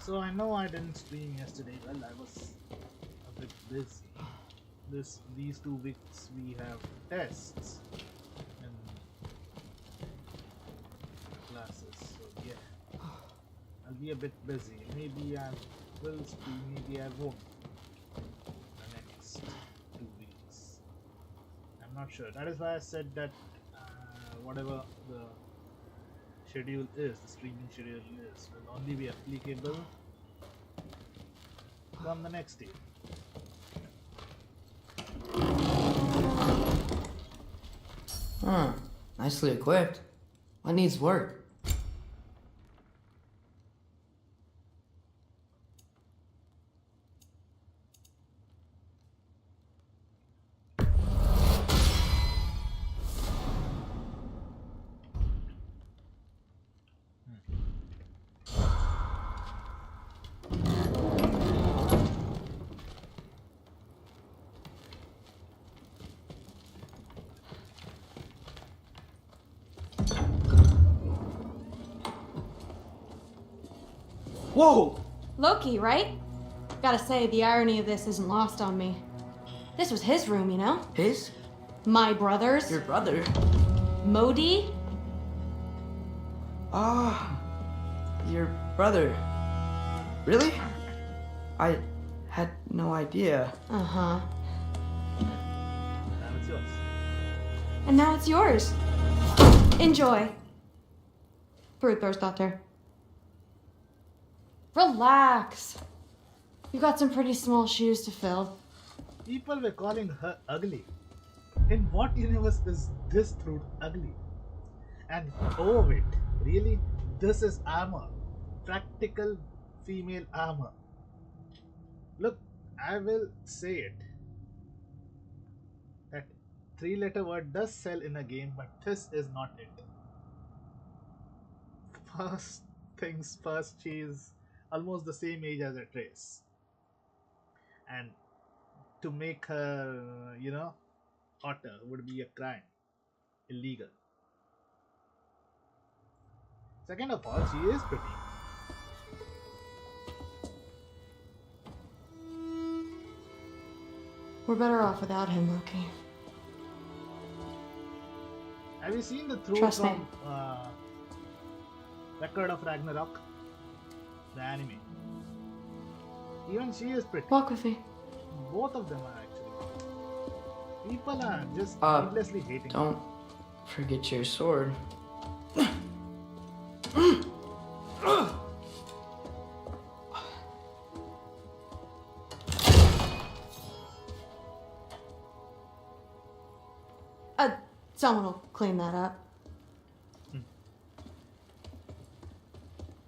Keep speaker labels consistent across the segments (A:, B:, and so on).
A: So I know I didn't stream yesterday. Well, I was a bit busy. These 2 weeks we have tests and classes. So yeah, I'll be a bit busy. Maybe I will stream. Maybe I won't. The next 2 weeks. I'm not sure. That is why I said that whatever the schedule is, the streaming schedule is, will only be applicable from the next day.
B: Nicely equipped. What needs work?
C: Whoa!
D: Loki, right? Gotta say, the irony of this isn't lost on me. This was his room, you know?
B: His?
D: My brother's.
B: Your brother?
D: Modi?
B: Ah, your brother. Really? I had no idea.
D: Uh-huh.
A: Now it's yours.
D: And now it's yours. Enjoy. Fruitburst Doctor. Relax. You got some pretty small shoes to fill.
A: People were calling her ugly. In what universe is this fruit ugly? And oh wait, really? This is armor. Practical female armor. Look, I will say it. That 3-letter word does sell in a game, but this is not it. First things first, she is almost the same age as Atreus. And to make her, hotter would be a crime. Illegal. Second of all, she is pretty.
D: We're better off without him, Loki.
A: Have you seen the throw
D: Trust me.
A: from Record of Ragnarok? The anime. Even she is pretty.
D: Walk with me.
A: Both of them are actually. People are just needlessly hating.
B: Don't forget your sword.
D: Someone will clean that up.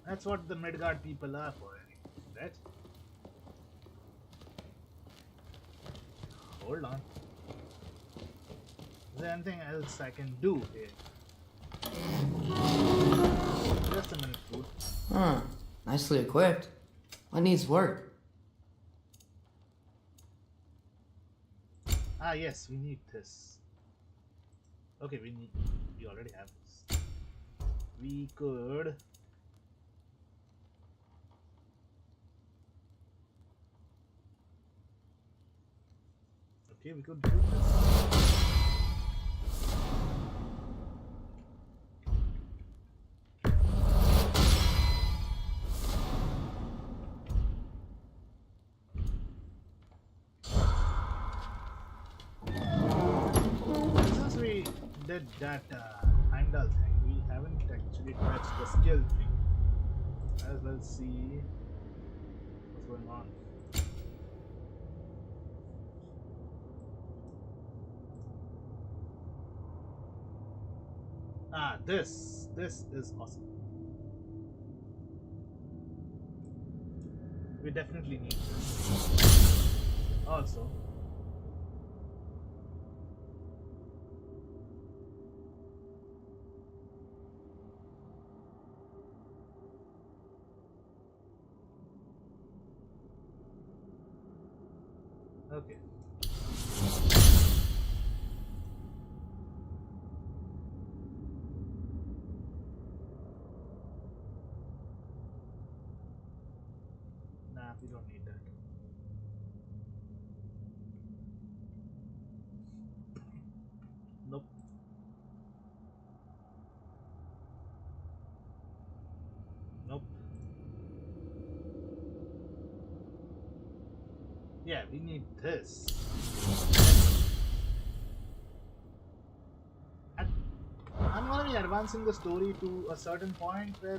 A: That's what the Midgard people are for, right? Hold on. Is there anything else I can do here? Just a minute, food.
B: Nicely equipped. What needs work?
A: Ah, yes, we need this. Okay, we already have this. We could. Okay, we could do this. Since we did that Heimdall thing, we haven't actually touched the skill tree. As well see what's going on. Ah, this is awesome. We definitely need this. Also, okay. We don't need that. Nope. Nope. Yeah, we need this. I'm gonna be advancing the story to a certain point where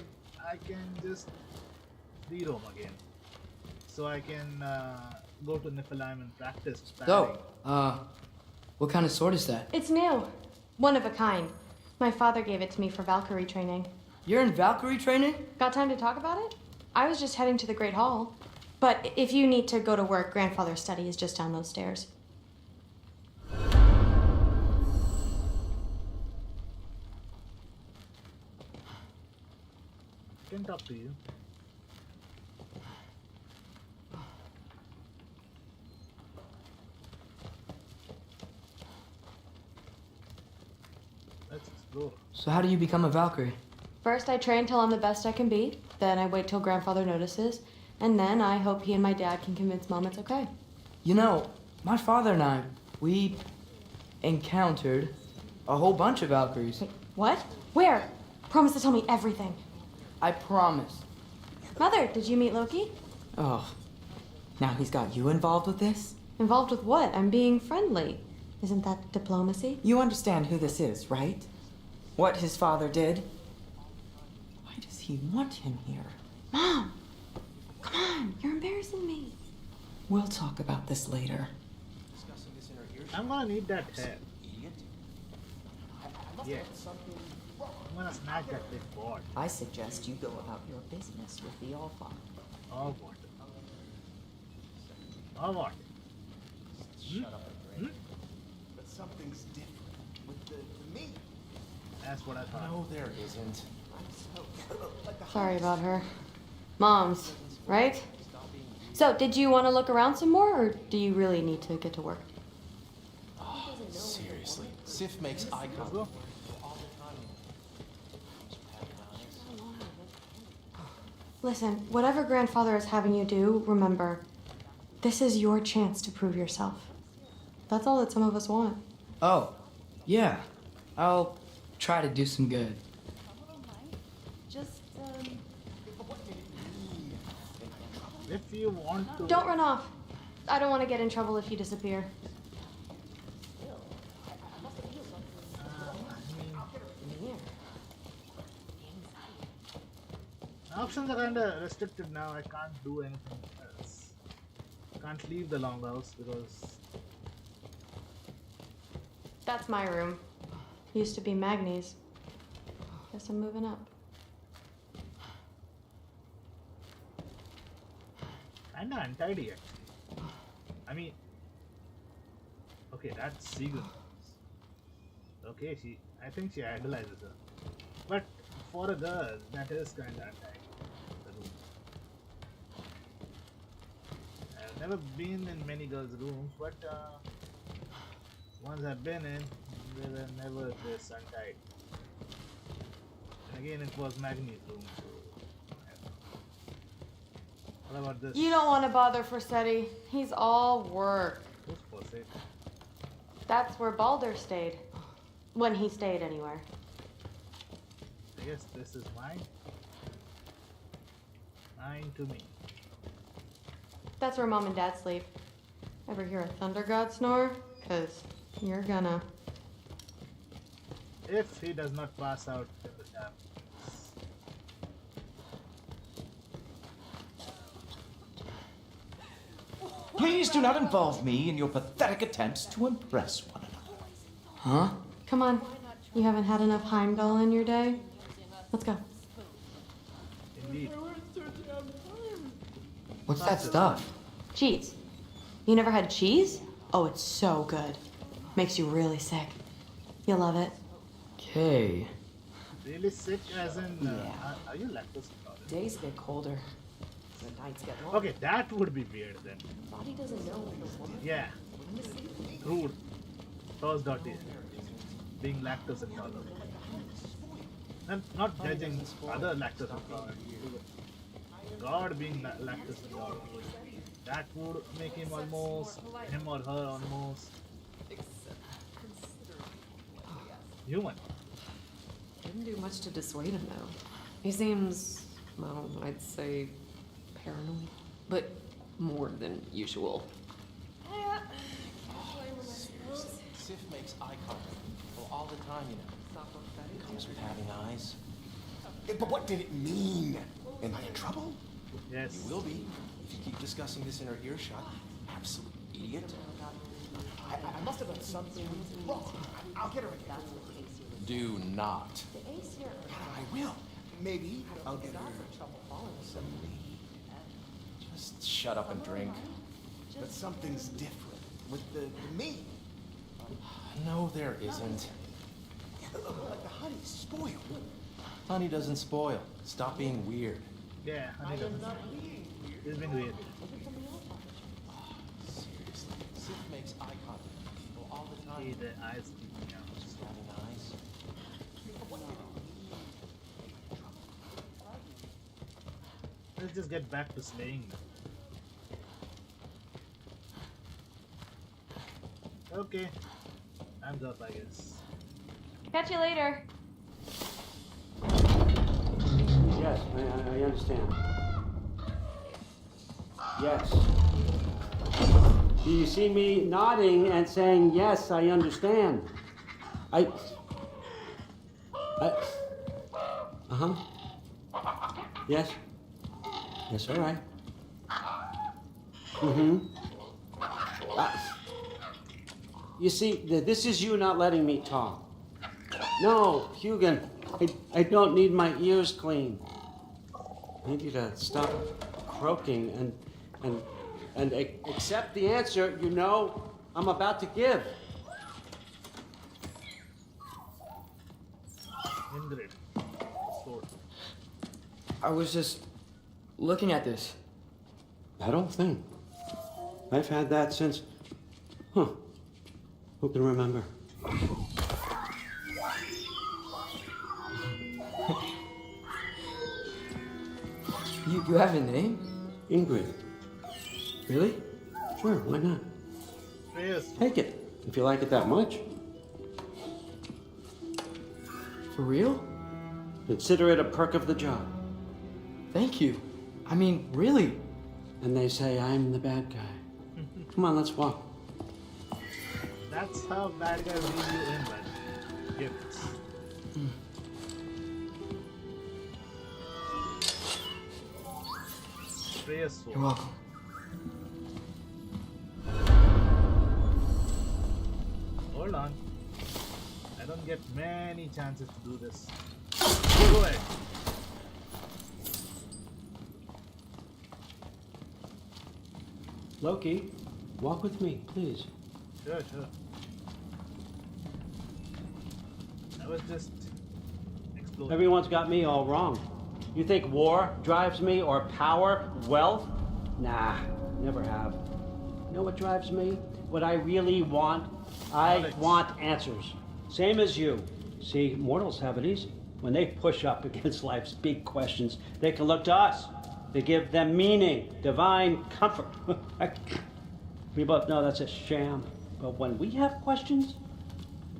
A: I can just re-roam again. So I can go to Niflheim and practice sparring.
B: So, what kind of sword is that?
D: It's new. One of a kind. My father gave it to me for Valkyrie training.
B: You're in Valkyrie training?
D: Got time to talk about it? I was just heading to the Great Hall. But if you need to go to work, grandfather's study is just down those stairs.
A: I can talk to you. Let's explore.
B: So how do you become a Valkyrie?
D: First, I train till I'm the best I can be. Then I wait till grandfather notices. And then I hope he and my dad can convince Mom it's okay.
B: You know, my father and I, we encountered a whole bunch of Valkyries.
D: Wait, what? Where? Promise to tell me everything.
B: I promise.
D: Mother, did you meet Loki?
E: Oh, now he's got you involved with this?
D: Involved with what? I'm being friendly. Isn't that diplomacy?
E: You understand who this is, right? What his father did? Why does he want him here?
D: Mom! Come on, you're embarrassing me.
E: We'll talk about this later.
A: I'm gonna need that hair. Yeah. I'm gonna snatch that big board.
E: I suggest you go about your business with the Allfather.
A: Or what? Or what?
F: But something's different with the meat.
A: That's what I thought.
F: No, there isn't.
D: Sorry about her. Mom's, right? So, did you want to look around some more, or do you really need to get to work?
F: Seriously, Sif makes eye
A: Let's
F: contact.
A: go.
D: Listen, whatever grandfather is having you do, remember, this is your chance to prove yourself. That's all that some of us want.
B: Oh, yeah. I'll try to do some good.
D: Just,
A: If you want to.
D: don't run off. I don't want to get in trouble if you disappear.
A: Options are kinda restricted now. I can't do anything else. Can't leave the longhouse because
D: That's my room. Used to be Magni's. Guess I'm moving up.
A: kinda untidy actually. I mean, okay, that's Seagull. Okay, I think she idolizes her. But for a girl, that is kinda untidy. The room. I've never been in many girls' rooms, but ones I've been in, they were never this untidy. And again, it was Magni's room, so. What about this?
D: You don't want to bother Forsetti. He's all work.
A: Who's Foresight?
D: That's where Baldur stayed. When he stayed, anywhere.
A: I guess this is mine. Mine to me.
D: That's where Mom and Dad sleep. Ever hear a thunder god snore? 'Cause you're gonna.
A: If he does not pass out in the darkness.
F: Please do not involve me in your pathetic attempts to impress one another.
B: Huh?
D: Come on. You haven't had enough Heimdall in your day? Let's go.
A: Indeed.
B: What's that stuff?
D: Cheese. You never had cheese? Oh, it's so good. Makes you really sick. You'll love it.
B: Okay.
A: Really sick as in,
E: Yeah.
A: are you lactose intolerant?
E: Days get colder. The nights get longer.
A: Okay, that would be weird then.
E: Body doesn't know when the woman
A: Yeah. Rude. Tossed out here. Being lactose intolerant. And not judging other lactose intolerant. god being lactose intolerant. That would make him almost, him or her almost human.
G: Didn't do much to dissuade him, though. He seems, well, I'd say paranoid, but more than usual.
F: Sif makes eye contact with people all the time, you know. Comes with having eyes.
C: But what did it mean? Am I in trouble?
A: Yes.
F: You will be if you keep discussing this in her earshot. Absolute idiot.
C: I must have done something wrong. I'll get her again.
F: Do not.
C: I will. Maybe I'll get her some weed.
F: Just shut up and drink.
C: But something's different with the meat.
F: No, there isn't.
C: Like the honey's spoiled.
F: Honey doesn't spoil. Stop being weird.
A: Yeah, honey doesn't. It's been weird.
F: Seriously. Sif makes eye contact with people all the time.
A: See the eyes peeking out.
F: Just having eyes.
A: Let's just get back to slaying them. Okay. Time's up, I guess.
D: Catch you later.
H: Yes, I understand. Yes. Do you see me nodding and saying, yes, I understand? Uh-huh. Yes. Yes, all right. Mm-hmm. You see, this is you not letting me talk. No, Hugin, I don't need my ears cleaned. I need you to stop croaking and accept the answer you know I'm about to give.
A: Ingrid. Sword.
B: I was just looking at this.
H: That old thing. I've had that since... Huh. Who can remember?
B: You have a name?
H: Ingrid.
B: Really?
H: Sure, why not?
A: Atreus.
H: Take it, if you like it that much.
B: For real?
H: Consider it a perk of the job.
B: Thank you. I mean, really.
H: And they say I'm the bad guy. Come on, let's walk.
A: That's how bad guys leave you in, man. Gifts. Atreus sword.
B: You're welcome.
A: Hold on. I don't get many chances to do this. Go ahead.
H: Loki, walk with me, please.
A: Sure, sure. I was just exploring.
H: Everyone's got me all wrong. You think war drives me or power, wealth? Nah, never have. You know what drives me? What I really want? I
A: Knowledge.
H: want answers. Same as you. See, mortals have it easy. When they push up against life's big questions, they can look to us. They give them meaning, divine comfort. We both know that's a sham. But when we have questions,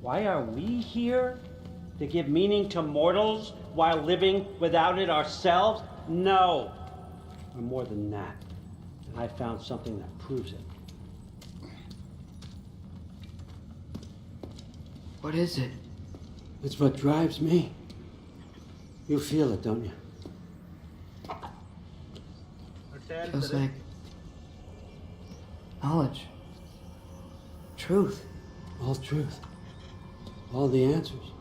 H: why are we here? To give meaning to mortals while living without it ourselves? No. We're more than that. And I found something that proves it.
B: What is it?
H: It's what drives me. You feel it, don't you?
B: Feels like knowledge. Truth.
H: All truth. All the answers.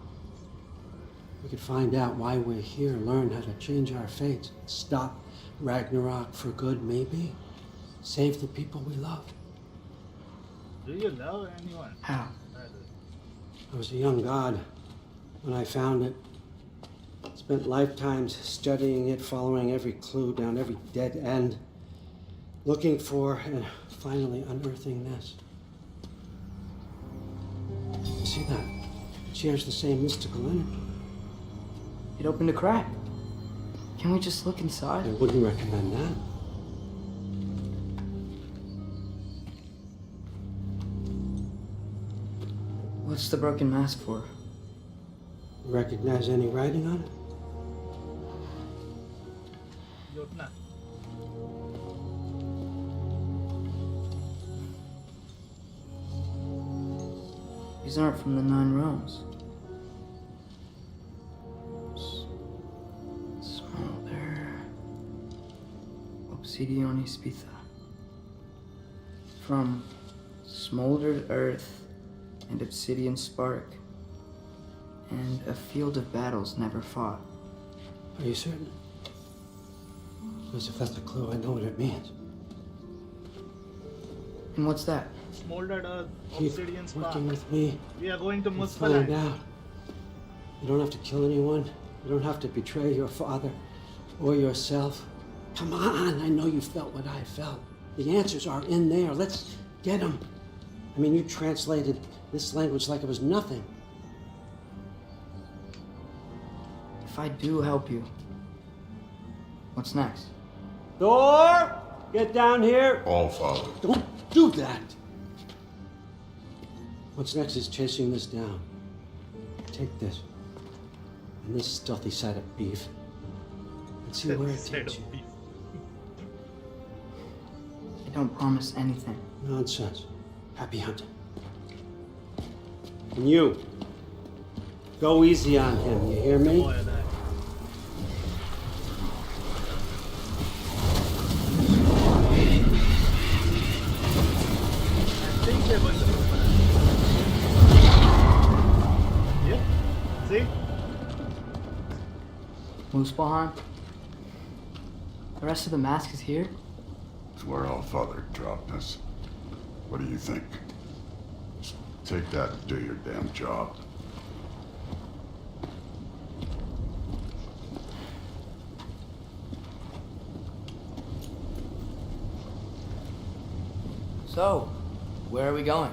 H: We could find out why we're here, learn how to change our fates, stop Ragnarok for good, maybe. Save the people we love.
A: Do you love anyone?
B: How?
H: I was a young god when I found it. Spent lifetimes studying it, following every clue down every dead end, looking for and finally unearthing this. You see that? It shares the same mystical energy.
B: It opened a crack. Can we just look inside?
H: I wouldn't recommend that.
B: What's the broken mask for?
H: Recognize any writing on it?
A: Jotna.
B: These aren't from the Nine Realms. Smolder. Obsidione Spitha. From smoldered earth and obsidian spark. And a field of battles never fought.
H: Are you certain? Because if that's a clue, I know what it means.
B: And what's that?
A: Smoldered earth,
H: Keep
A: obsidian spark.
H: working with me.
A: We are going to
H: and find
A: Muspelheim.
H: out. You don't have to kill anyone. You don't have to betray your father or yourself. Come on, I know you felt what I felt. The answers are in there. Let's get them. I mean, you translated this language like it was nothing.
B: If I do help you, what's next?
H: Thor, get down here.
I: All Father.
H: Don't do that. What's next is chasing this down. Take this. And this stealthy side of beef. And see where it
A: Side
H: takes
A: of
H: you.
A: beef.
B: I don't promise anything.
H: Nonsense. Happy hunting. And you, go easy on him, you hear me?
A: Boy, that. I think they're going to Muspelheim. Yeah. See?
B: Muspelheim? The rest of the mask is here?
I: It's where All Father dropped us. What do you think? Just take that and do your damn job.
B: So, where are we going?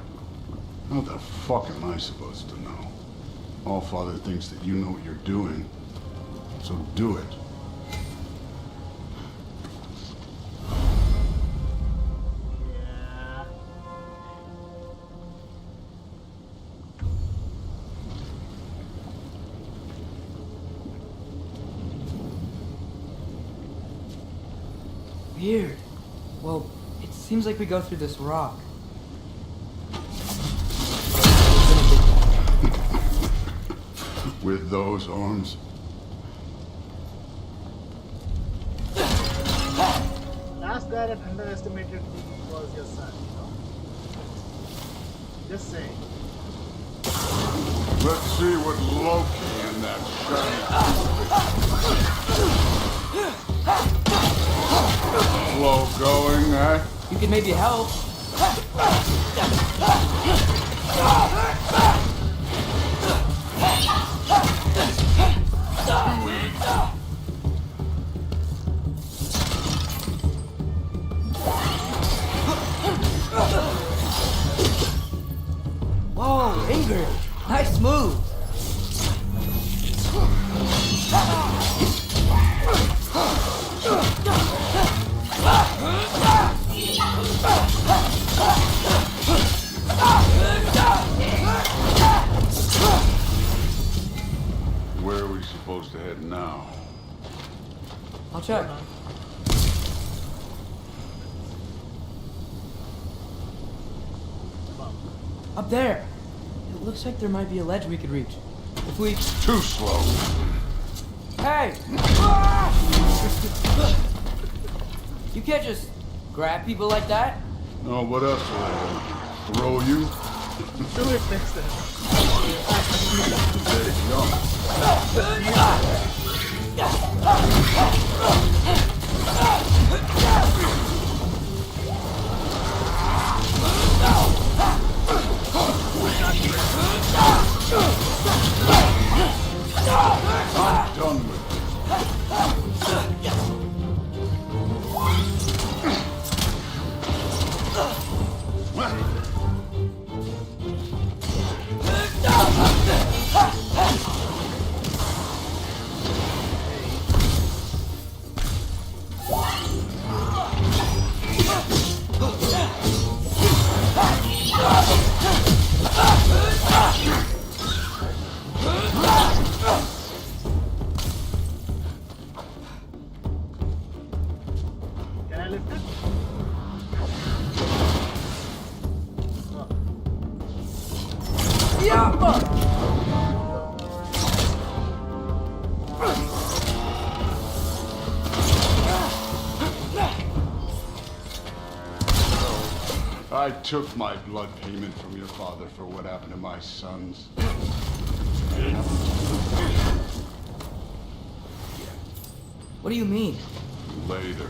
I: What the fuck am I supposed to know? All Father thinks that you know what you're doing, so do it.
A: Yeah.
B: Weird. Well, it seems like we go through this rock.
I: With those arms,
A: Asgard had underestimated who was your son, you know? Just saying.
I: let's see what Loki and that shiny flow going, eh?
B: You could maybe help. Whoa, Ingrid, nice move.
I: Where are we supposed to head now?
B: I'll check. Up there. It looks like there might be a ledge we could reach. If we...
I: Too slow.
B: Hey! You can't just grab people like that.
I: Oh, what else will I do? Throw you?
A: Do it next time.
I: I'm done with it. I took my blood payment from your father for what happened to my sons.
B: What do you mean?
I: Later.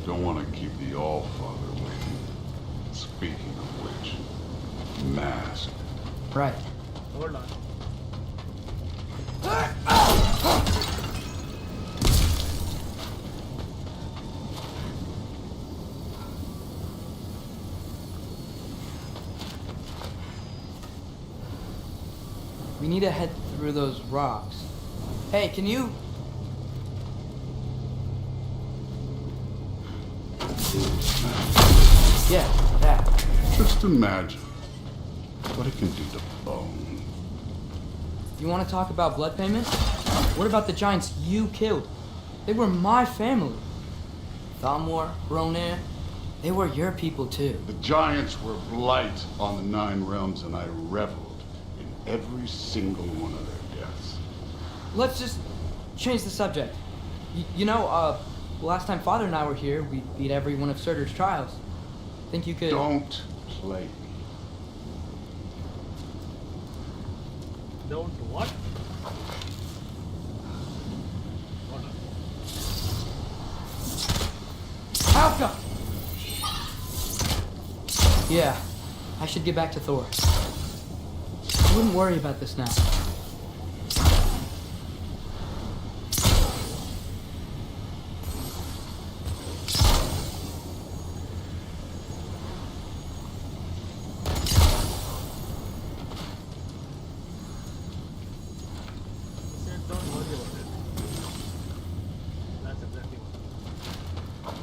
I: Don't want to keep the All-Father waiting. Speaking of which, mask.
B: Right.
A: Hold on.
B: We need to head through those rocks. Hey, can you... Yeah, that.
I: Just imagine what it can do to bone.
B: You want to talk about blood payment? What about the giants you killed? They were my family. Thalmor, Ronan, they were your people too.
I: The giants were blight on the 9 realms, and I reveled in every single one of their deaths.
B: Let's just change the subject. You know, last time Father and I were here, we beat every one of Surtur's trials. Think you could...
I: Don't play me.
A: Don't what?
B: Alka! Yeah, I should get back to Thor. I wouldn't worry about this now.
A: Don't worry about it. That's exactly what.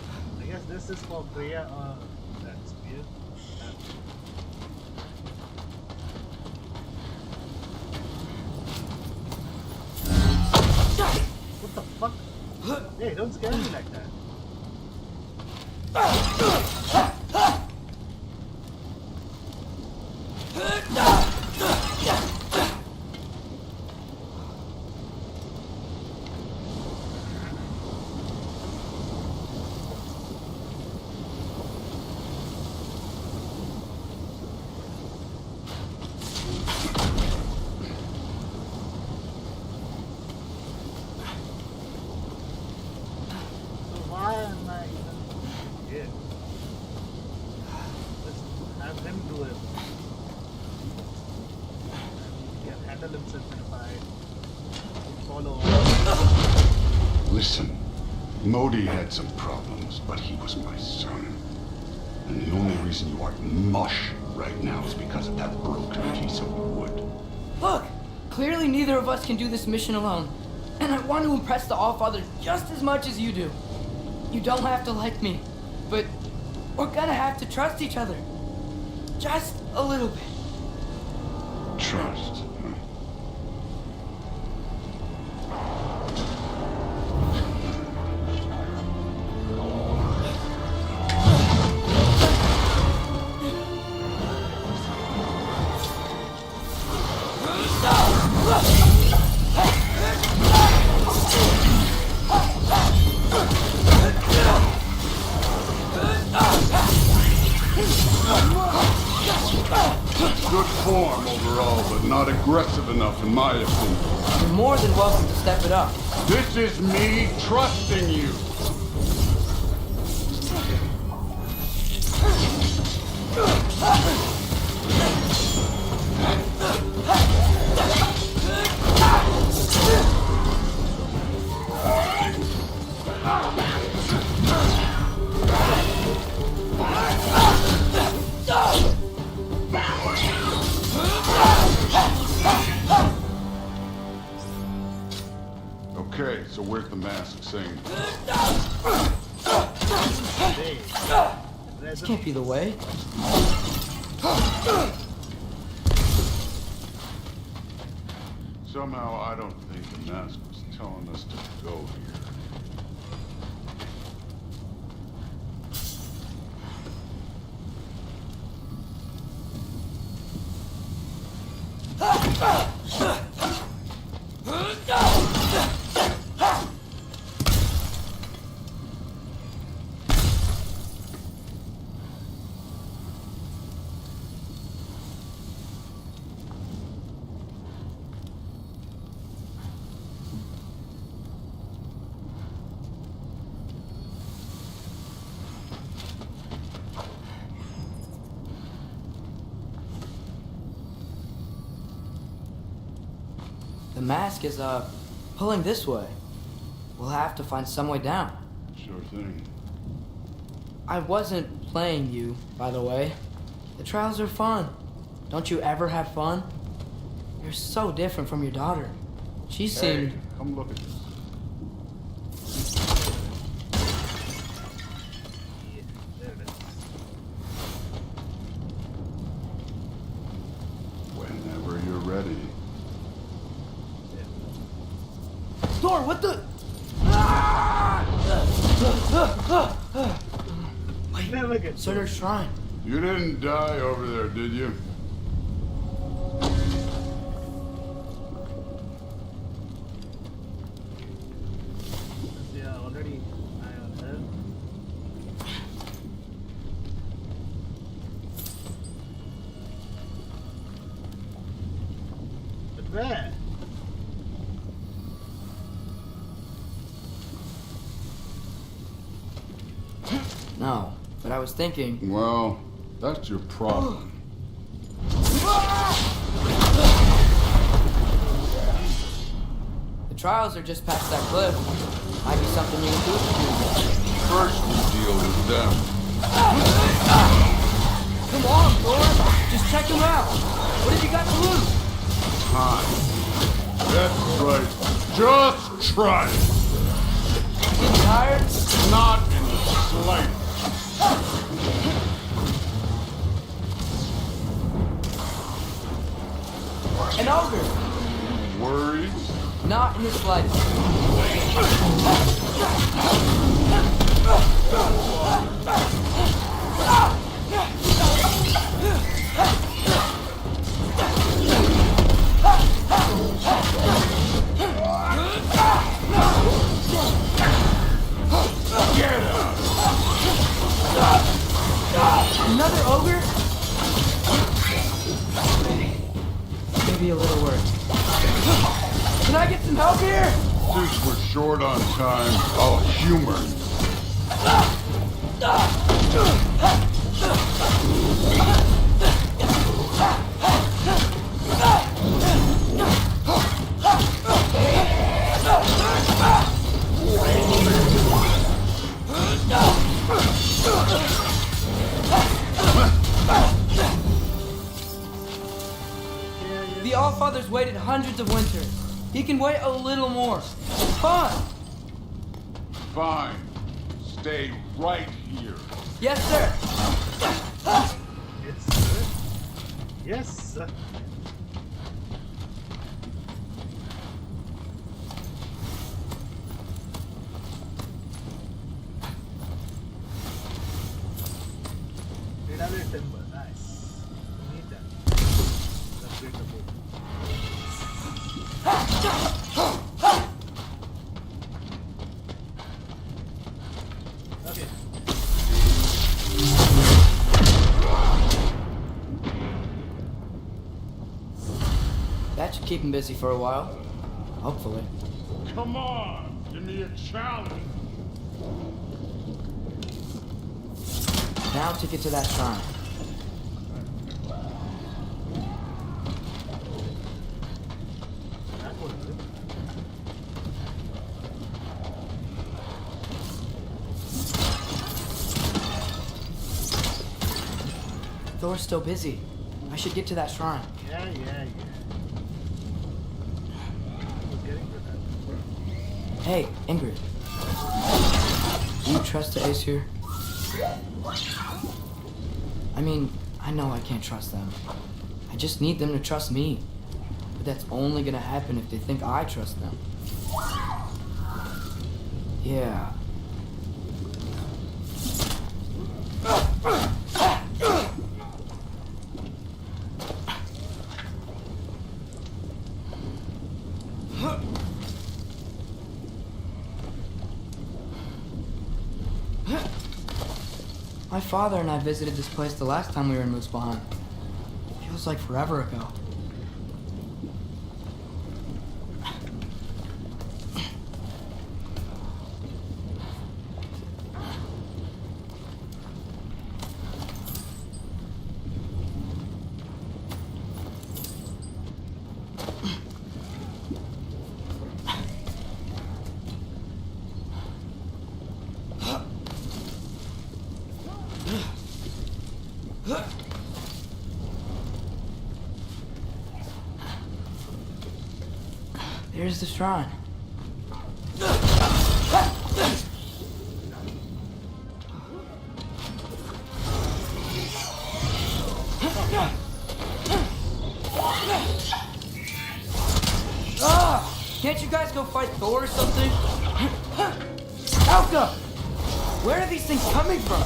A: I guess this is for Freya. That's weird. What the fuck? Hey, don't scare me like that. Why am I even here? Just have him do it. He can handle himself in a fight. Follow.
I: Listen, Modi had some problems, but he was my son. And the only reason you aren't mush right now is because of that broken piece of wood.
B: Look! Clearly neither of us can do this mission alone. And I want to impress the Allfather just as much as you do. You don't have to like me, but we're gonna have to trust each other. Just a little bit.
I: Trust. Huh? Good form overall, but not aggressive enough in my opinion.
B: You're more than welcome to step it up.
I: This is me trusting you. Okay, so where's the mask saying?
B: This can't be the way.
I: Somehow I don't think the mask was telling us to go here.
B: mask is, pulling this way. We'll have to find some way down.
I: Sure thing.
B: I wasn't playing you, by the way. The trials are fun. Don't you ever have fun? You're so different from your daughter. She seemed...
I: Hey, come look at this.
A: Yeah, there it is.
I: Whenever you're ready.
B: Thor, what the...
A: Never get
B: Surtur's shrine.
I: You didn't die over there, did you?
A: Yeah, already eye on her. But where?
B: No, but I was thinking...
I: Well, that's your problem.
B: The trials are just past that cliff. Might be something you can do.
I: First we deal with them.
B: Come on, Thor! Just check them out! What have you got to lose?
I: Time. That's right. Just try it.
B: Getting tired?
I: Not in the slightest.
B: An ogre!
I: Worried?
B: Not in the slightest. Another ogre? Maybe a little worse. Can I get some help here?
I: Since we're short on time, I'll humor you.
B: The Allfather's waited hundreds of winters. He can wait a little more. Fine.
I: Fine. Stay right here.
B: Yes, sir.
A: Yes, sir. Yes, sir. Redaway timber, nice. We need that. Let's get the boat. Okay.
B: That should keep him busy for a while. Hopefully.
I: Come on, give me a challenge.
B: Now to get to that shrine.
A: That would do.
B: Thor's still busy. I should get to that shrine.
A: Yeah. We're getting to that.
B: Hey, Ingrid. Do you trust the Aesir? I mean, I know I can't trust them. I just need them to trust me. But that's only gonna happen if they think I trust them. Yeah. My father and I visited this place the last time we were in Muspelheim. Feels like forever ago. Here's the shrine. Can't you guys go fight Thor or something? Alka! Where are these things coming from?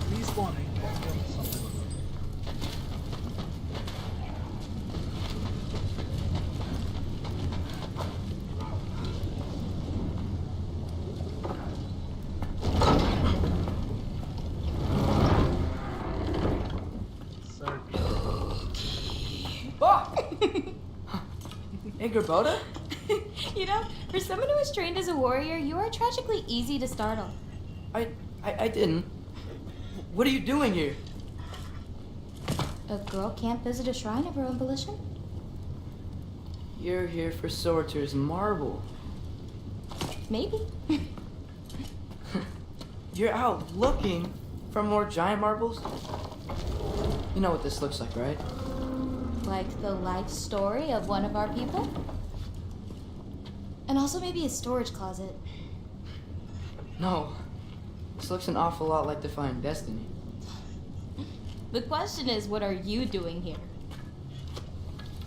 A: Respawning.
B: Hey, Gerboda?
J: You know, for someone who was trained as a warrior, you are tragically easy to startle.
B: I didn't. What are you doing here?
J: A girl can't visit a shrine of her own volition?
B: You're here for Sorcerer's Marble.
J: Maybe.
B: You're out looking for more giant marbles? You know what this looks like, right?
J: Like the life story of one of our people? And also maybe a storage closet.
B: No. This looks an awful lot like Defying Destiny.
J: The question is, what are you doing here?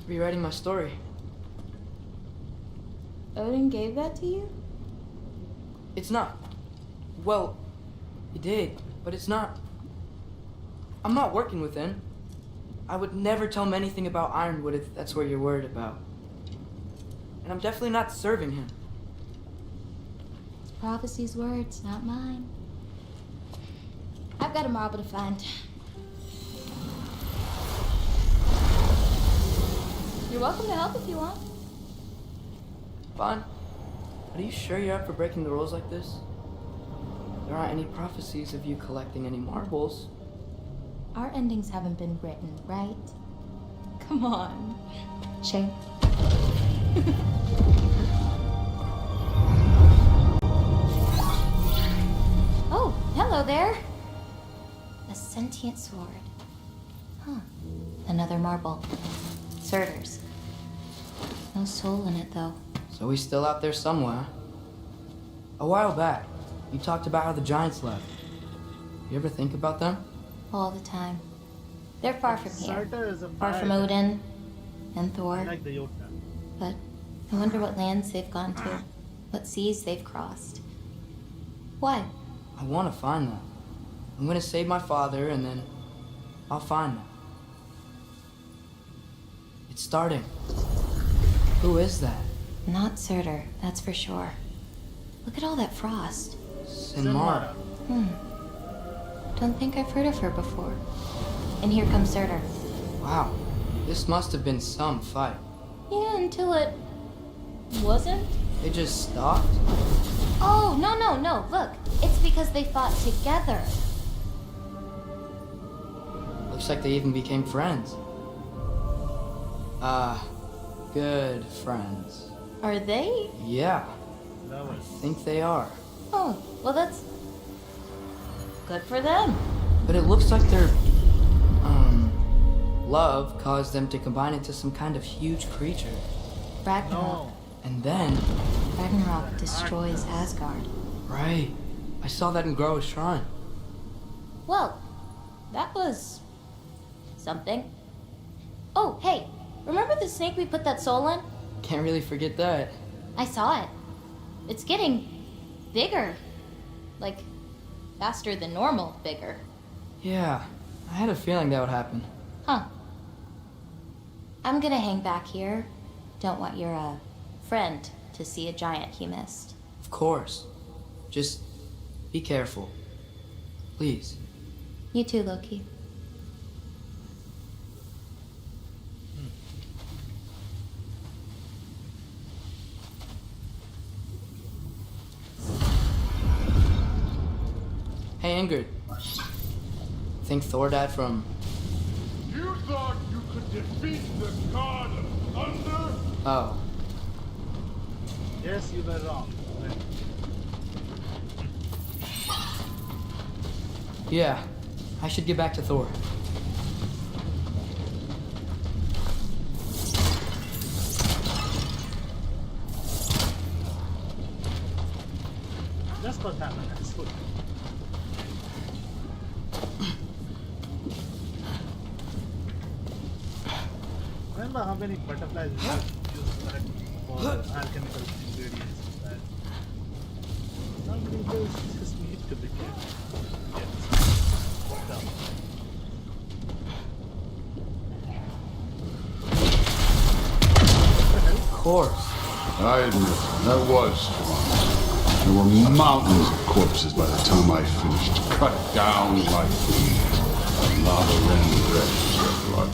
B: Rewriting my story.
J: Odin gave that to you?
B: It's not. Well, he did, but it's not. I'm not working with him. I would never tell him anything about Ironwood if that's what you're worried about. And I'm definitely not serving him.
J: It's prophecy's words, not mine. I've got a marble to find. You're welcome to help if you want.
B: Bon, are you sure you're up for breaking the rules like this? There aren't any prophecies of you collecting any marbles.
J: Our endings haven't been written, right? Come on. Shane. Oh, hello there. A sentient sword. Huh. Another marble. Surtur's. No soul in it, though.
B: So he's still out there somewhere. A while back, you talked about how the giants left. You ever think about them?
J: All the time. They're far from here.
A: Sartor is a
J: Far from
A: pirate.
J: Odin and
A: I
J: Thor.
A: like the Yoda.
J: But I wonder what lands they've gone to. What seas they've crossed. Why?
B: I want to find them. I'm gonna save my father and then I'll find them. It's starting. Who is that?
J: Not Surtur, that's for sure. Look at all that frost.
B: Sinmara.
J: Don't think I've heard of her before. And here comes Surtur.
B: Wow. This must have been some fight.
J: Yeah, until it wasn't.
B: They just stopped?
J: Oh, no. Look, it's because they fought together.
B: Looks like they even became friends. Good friends.
J: Are they?
B: Yeah,
A: Love
B: I
A: it.
B: think they are.
J: Oh, well, that's good for them.
B: But it looks like their, love caused them to combine into some kind of huge creature.
J: Ragnarok.
A: No.
B: And then,
J: Ragnarok destroys Asgard.
B: right, I saw that in Groa's shrine.
J: Well, that was something. Oh, hey, remember the snake we put that soul in?
B: Can't really forget that.
J: I saw it. It's getting bigger. Like, faster than normal bigger.
B: Yeah, I had a feeling that would happen.
J: Huh. I'm gonna hang back here. Don't want your, friend to see a giant he missed.
B: Of course. Just be careful. Please.
J: You too, Loki.
B: Hey, Ingrid. Think Thor died from...
I: You thought you could defeat the god of thunder?
B: Oh.
A: Yes, you were wrong.
B: Yeah. I should get back to Thor.
A: That's what happened. That's good. Remember how many butterflies you have used for alchemical ingredients? That somebody just need to be careful. Yes.
B: Of course.
I: I admit, that was fun. There were mountains of corpses by the time I finished, cut down like weeds. Lava ran red with their blood.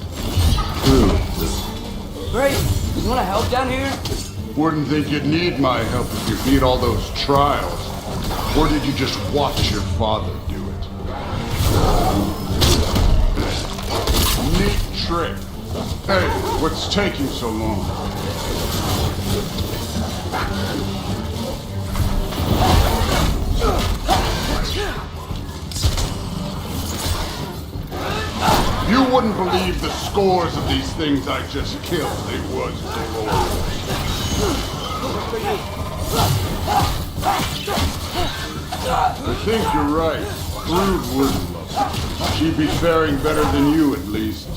I: True.
B: Great. You want to help down here?
I: Wouldn't think you'd need my help if you beat all those trials. Or did you just watch your father do it? Neat trick. Hey, what's taking so long? You wouldn't believe the scores of these things I just killed. It was glorious. I think you're right. Brood wouldn't love her. She'd be faring better than you, at least.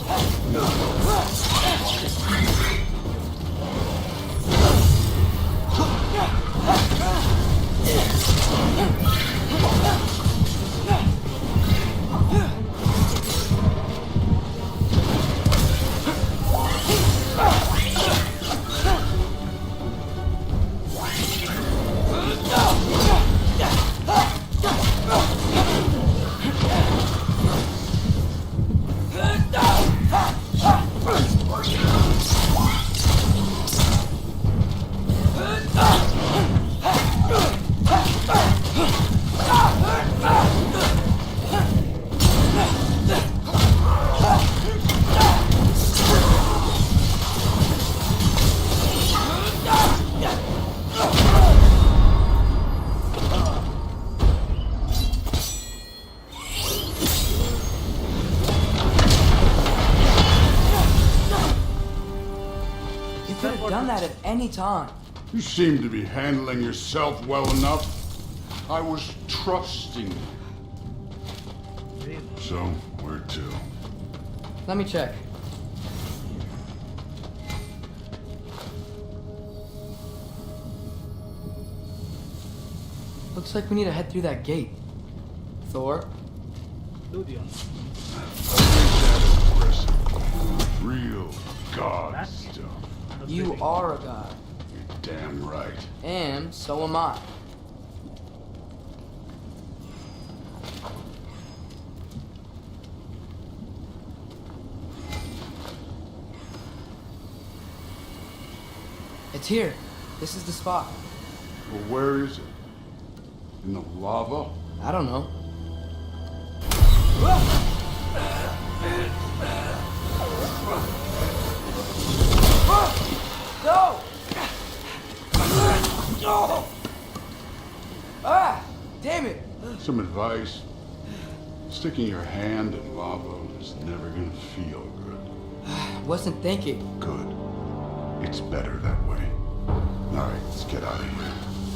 B: Any time.
I: You seem to be handling yourself well enough. I was trusting you. So, where to?
B: Let me check. Looks like we need to head through that gate. Thor?
A: Ludion.
I: Real god stuff.
B: You are a god.
I: You're damn right.
B: And so am I. It's here. This is the spot.
I: Well, where is it? In the lava?
B: I don't know. No! No! Ah! Damn it!
I: Some advice. Sticking your hand in lava is never gonna feel good.
B: Wasn't thinking.
I: Good. It's better that way. Alright, let's get out of here.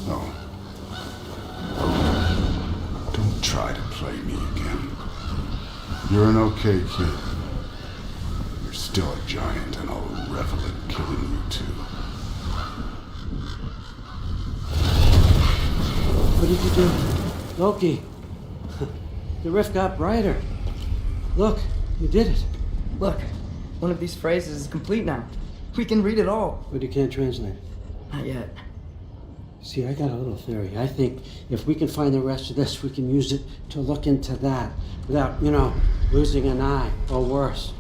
I: No. Don't try to play me again. You're an okay kid. You're still a giant, and I'll revel in killing you too.
H: What did you do? Loki. The rift got brighter. Look, you did it.
B: Look, one of these phrases is complete now. We can read it all.
H: But you can't translate it.
B: Not yet.
H: See, I got a little theory. I think if we can find the rest of this, we can use it to look into that without, losing an eye or worse.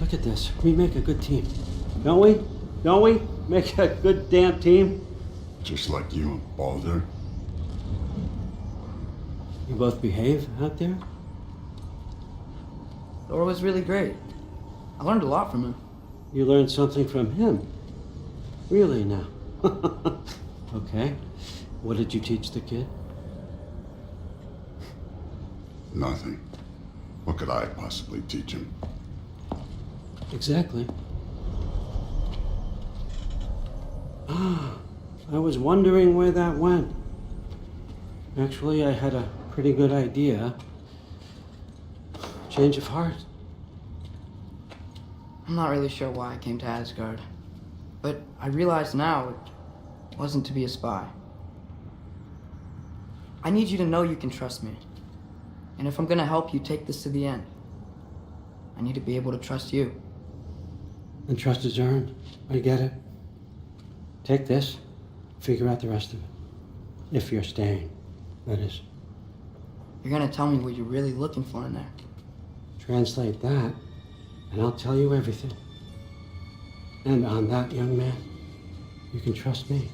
H: Look at this. We make a good team. Don't we? Don't we? Make a good damn team?
I: Just like you and Baldur.
H: You both behave out there?
B: Thor was really great. I learned a lot from him.
H: You learned something from him? Really now? Okay. What did you teach the kid?
I: Nothing. What could I possibly teach him?
H: Exactly. Ah, I was wondering where that went. Actually, I had a pretty good idea. Change of heart.
B: I'm not really sure why I came to Asgard, but I realize now it wasn't to be a spy. I need you to know you can trust me. And if I'm gonna help you take this to the end, I need to be able to trust you.
H: And trust is earned. I get it. Take this, figure out the rest of it. If you're staying, that is.
B: You're gonna tell me what you're really looking for in there.
H: Translate that, and I'll tell you everything. And on that, young man, you can trust me.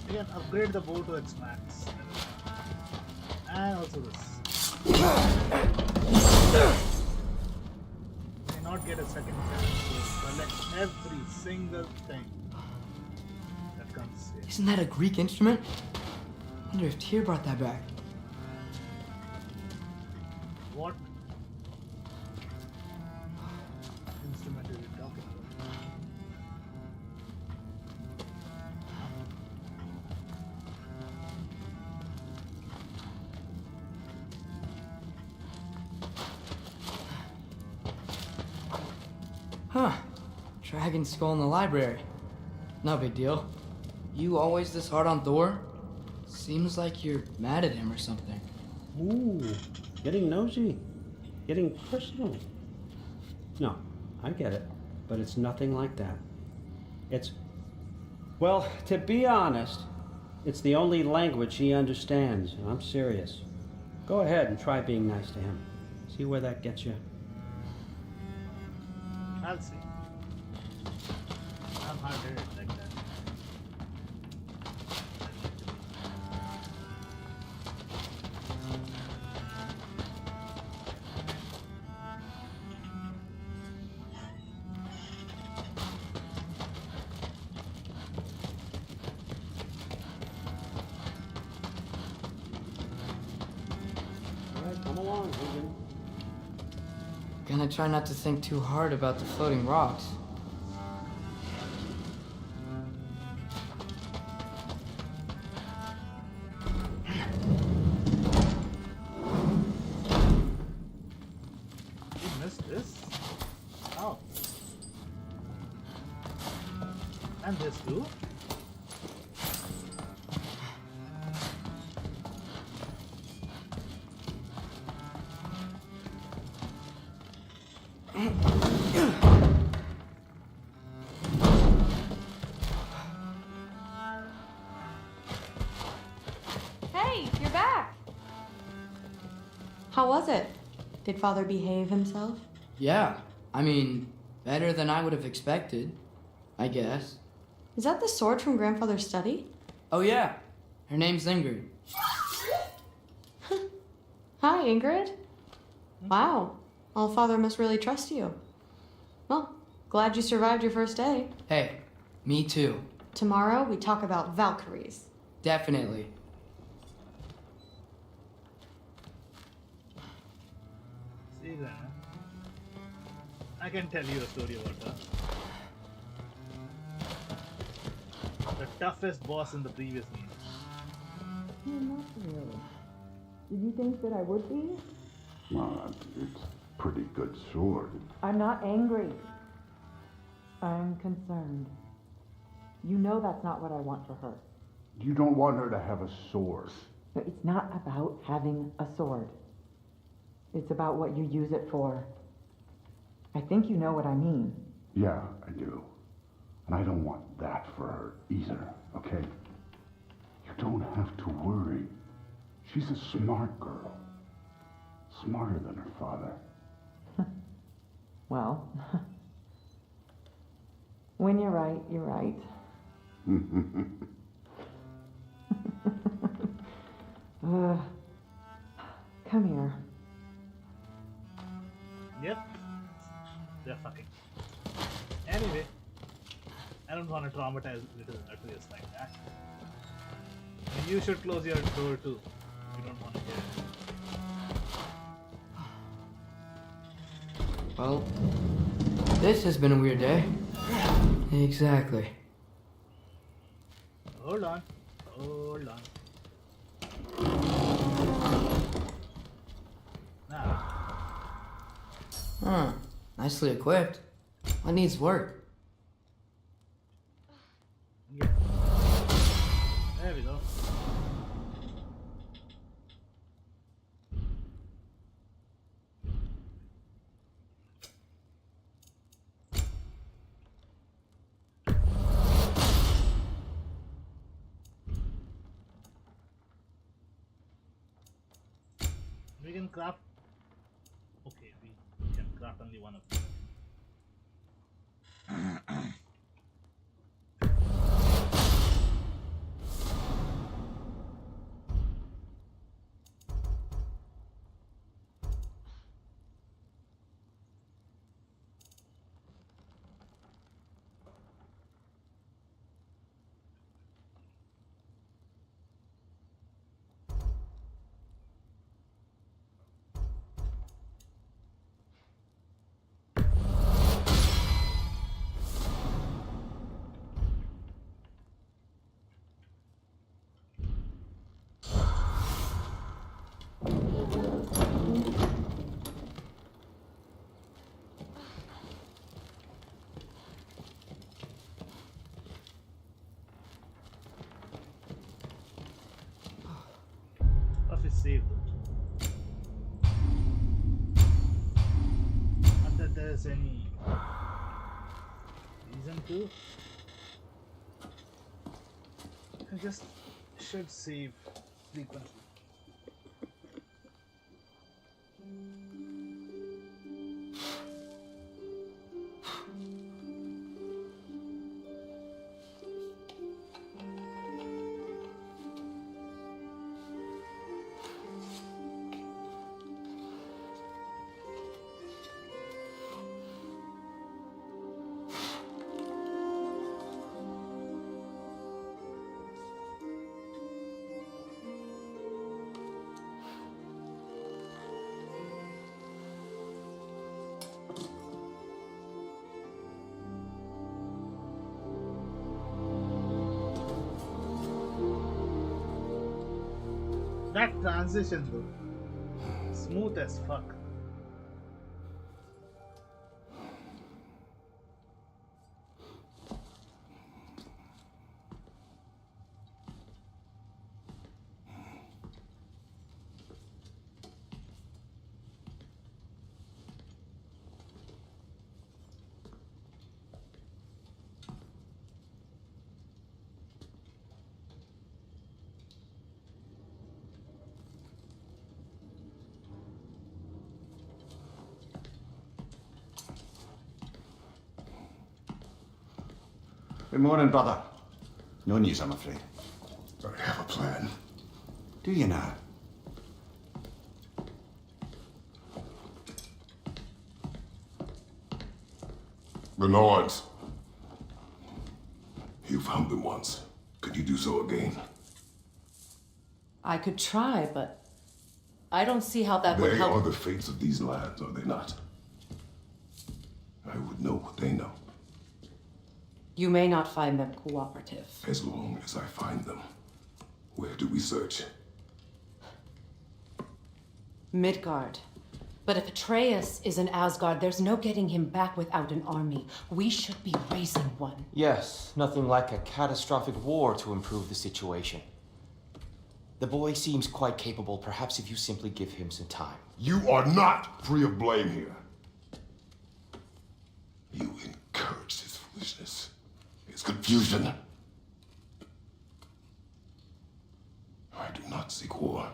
A: You can upgrade the bow to its max. And also this. You may not get a second chance to collect every single thing that comes here.
B: Isn't that a Greek instrument? I wonder if Tyr brought that back.
A: What instrument are you talking about?
B: Huh. Dragon skull in the library. No big deal. You always this hard on Thor? Seems like you're mad at him or something.
H: Ooh, getting nosy, getting personal. No, I get it, but it's nothing like that. It's, well, to be honest, it's the only language he understands, and I'm serious. Go ahead and try being nice to him. See where that gets you.
A: I'll see. I'm hard-headed like that.
H: All right, come along, Hogan.
B: Gonna try not to think too hard about the floating rocks.
A: You missed this? Oh. And this too?
D: Hey, you're back. How was it? Did Father behave himself?
B: Yeah, I mean, better than I would have expected, I guess.
D: Is that the sword from Grandfather's study?
B: Oh yeah, her name's Ingrid.
D: Hi, Ingrid. Wow, All-Father must really trust you. Well, glad you survived your first day.
B: Hey, me too.
D: Tomorrow we talk about Valkyries.
B: Definitely.
A: See that? I can tell you a story about her. The toughest boss in the previous game.
E: Not really. Did you think that I would be?
I: Well, it's a pretty good sword.
E: I'm not angry. I'm concerned. You know that's not what I want for her.
I: You don't want her to have a sword.
E: No, it's not about having a sword. It's about what you use it for. I think you know what I mean.
I: Yeah, I do. And I don't want that for her either, okay? You don't have to worry. She's a smart girl. Smarter than her father.
E: Well, when you're right, you're right. Come here.
A: Yep. They're fucking. Anyway, I don't want to traumatize little Atreus like that. And you should close your door too. You don't want to hear it.
B: Well, this has been a weird day. Exactly.
A: Hold on. Hold on. Now.
B: Huh. Nicely equipped. What needs work?
A: Yeah. There we go. We can craft. Okay, we can craft only one of them. Saved it. Not that there's any reason to. I just should save frequently. That transition though, smooth as fuck.
C: Good morning, brother. No news, I'm afraid.
I: I have a plan.
C: Do you now?
I: Bernard. You found them once. Could you do so again?
G: I could try, but I don't see how that would
I: They
G: help.
I: are the fates of these lands, are they not? I would know what they know,
G: You may not find them cooperative.
I: as long as I find them. Where do we search?
G: Midgard. But if Atreus is in Asgard, there's no getting him back without an army. We should be raising one.
F: Yes, nothing like a catastrophic war to improve the situation. The boy seems quite capable, perhaps if you simply give him some time.
I: You are not free of blame here. foolishness. It's confusion. I do not seek war.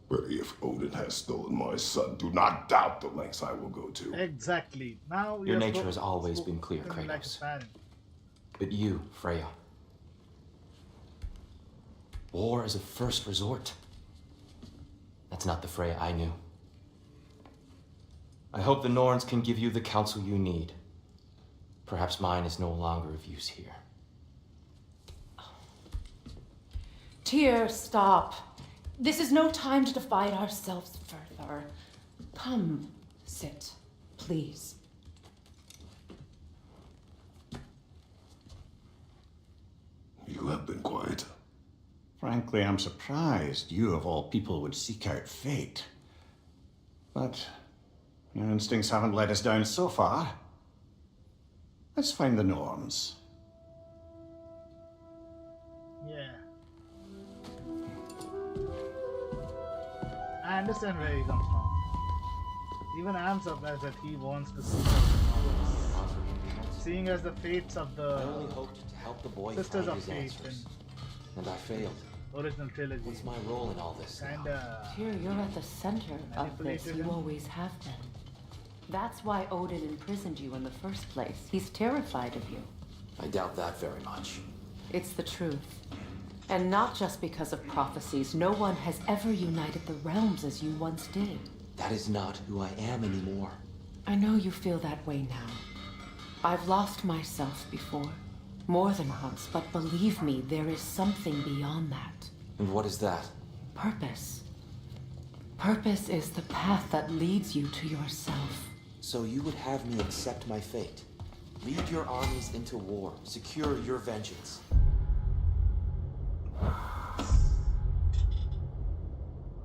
I: But if Odin has stolen my son, do not doubt the lengths I will go to.
A: Exactly. Now
F: Your nature has always been clear,
A: like a
F: Kratos.
A: parent.
F: But you, Freya. War is a first resort. That's not the Freya I knew. I hope the Norns can give you the counsel you need. Perhaps mine is no longer of use here.
K: Tyr, stop. This is no time to divide ourselves further. Come, sit, please.
I: You have been quiet.
C: Frankly, I'm surprised you of all people would seek out fate. But your instincts haven't let us down so far. Let's find the Norns.
A: Yeah. I understand where he comes from. Even I'm surprised that he wants to see us. Seeing as the fates of
F: I only
A: the
F: hoped to help the boy
A: Sisters
F: find
A: of
F: his
A: Fate
F: answers. And I failed.
A: original trilogy.
F: What's my role in all this?
A: Kinda
K: Tyr, you're at the center of this.
A: manipulated
K: You
A: him.
K: always have been. That's why Odin imprisoned you in the first place. He's terrified of you.
F: I doubt that very much.
K: It's the truth. And not just because of prophecies. No one has ever united the realms as you once did.
F: That is not who I am anymore.
K: I know you feel that way now. I've lost myself before. More than once, but believe me, there is something beyond that.
F: And what is that?
K: Purpose. Purpose is the path that leads you to yourself.
F: So you would have me accept my fate? Lead your armies into war, secure your vengeance.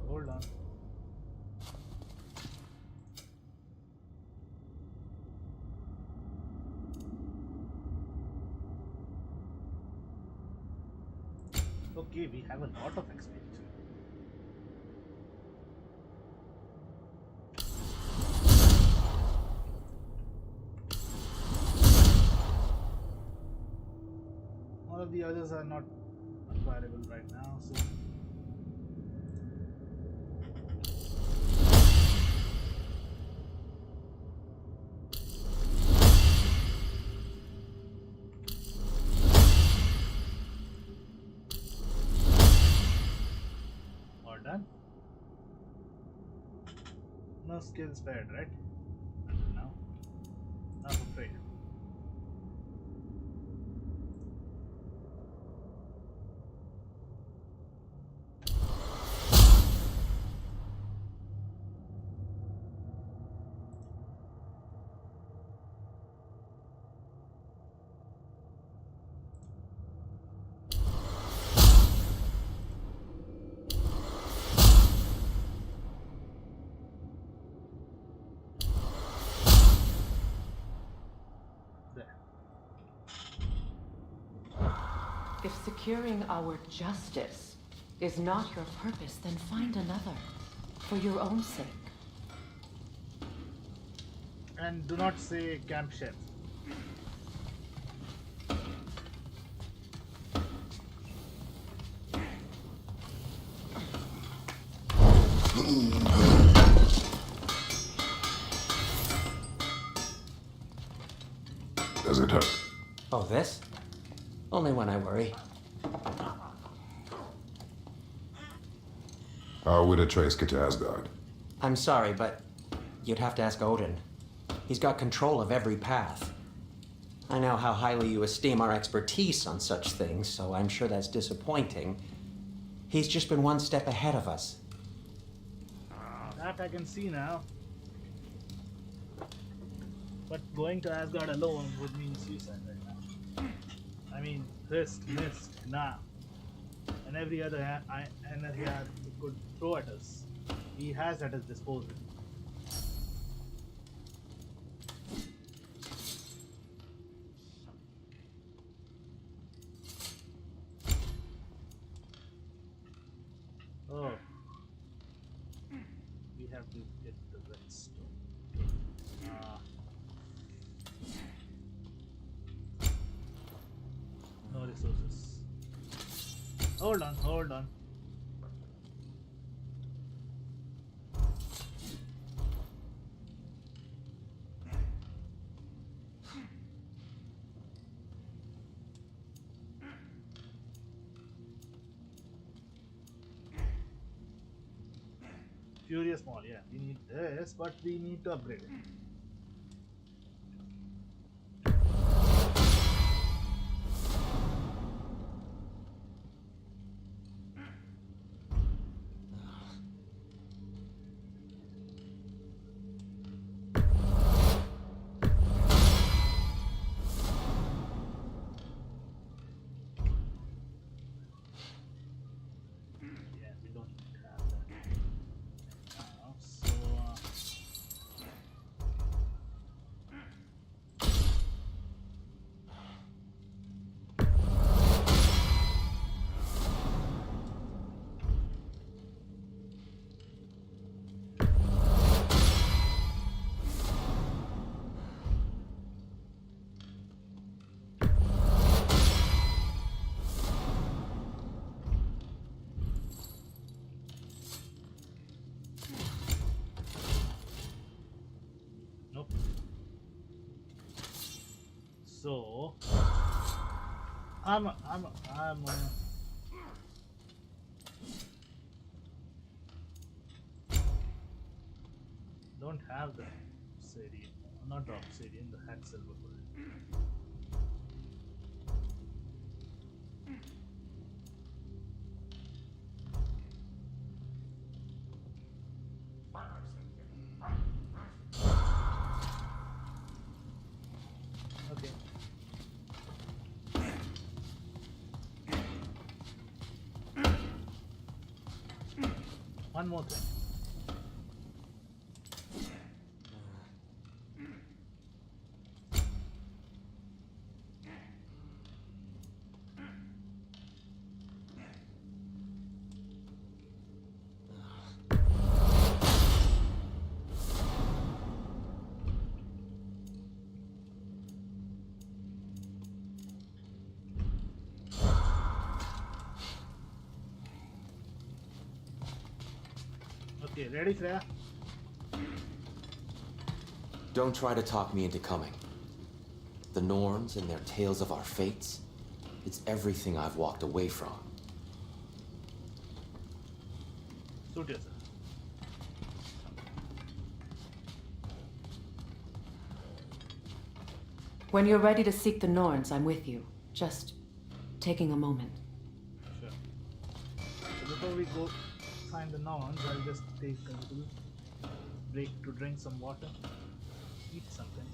A: hold on. Okay, we have a lot of expenditure. All of the others are not acquirable right now, so all done. No skill spared, right? Until now. Not afraid.
K: If securing our justice is not your purpose, then find another. For your own sake.
A: And do not say camp chef.
I: Does it hurt?
L: Oh, this? Only when I worry.
I: How would Atreus get to Asgard?
L: I'm sorry, but you'd have to ask Odin. He's got control of every path. I know how highly you esteem our expertise on such things, so I'm sure that's disappointing. He's just been one step ahead of us.
A: That I can see now. But going to Asgard alone would mean suicide right now. I mean, risk, missed, now. And every other energy he could throw at us, he has at his disposal. Oh. We have to get the red stone. resources. Hold on, hold on. Furious Mall, yeah, we need this, but we need to upgrade it. Yeah, we don't have that now, so nope. So I'm don't have the obsidian, not the obsidian, the hack silver bullet. Okay. One more thing. Okay, ready, Freya?
F: Don't try to talk me into coming. The Norns and their tales of our fates, it's everything I've walked away from.
A: Suit yourself.
K: When you're ready to seek the Norns, I'm with you. Just taking a moment.
A: Sure. So before we go find the Norns, I'll just take a little break to drink some water, eat something.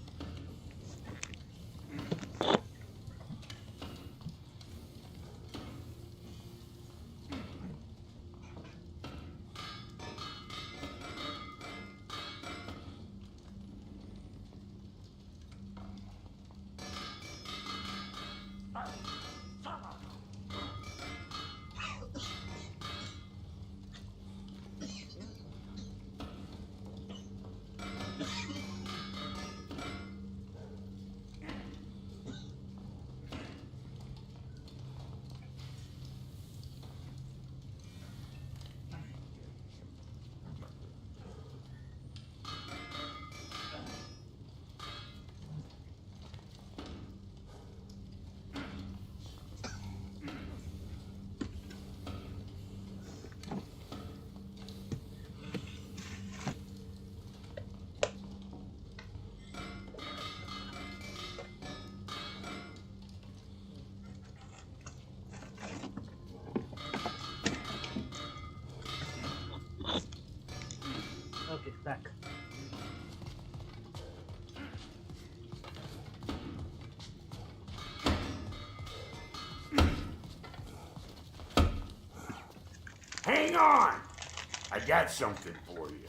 A: Okay, back.
I: Hang on! I got something for you.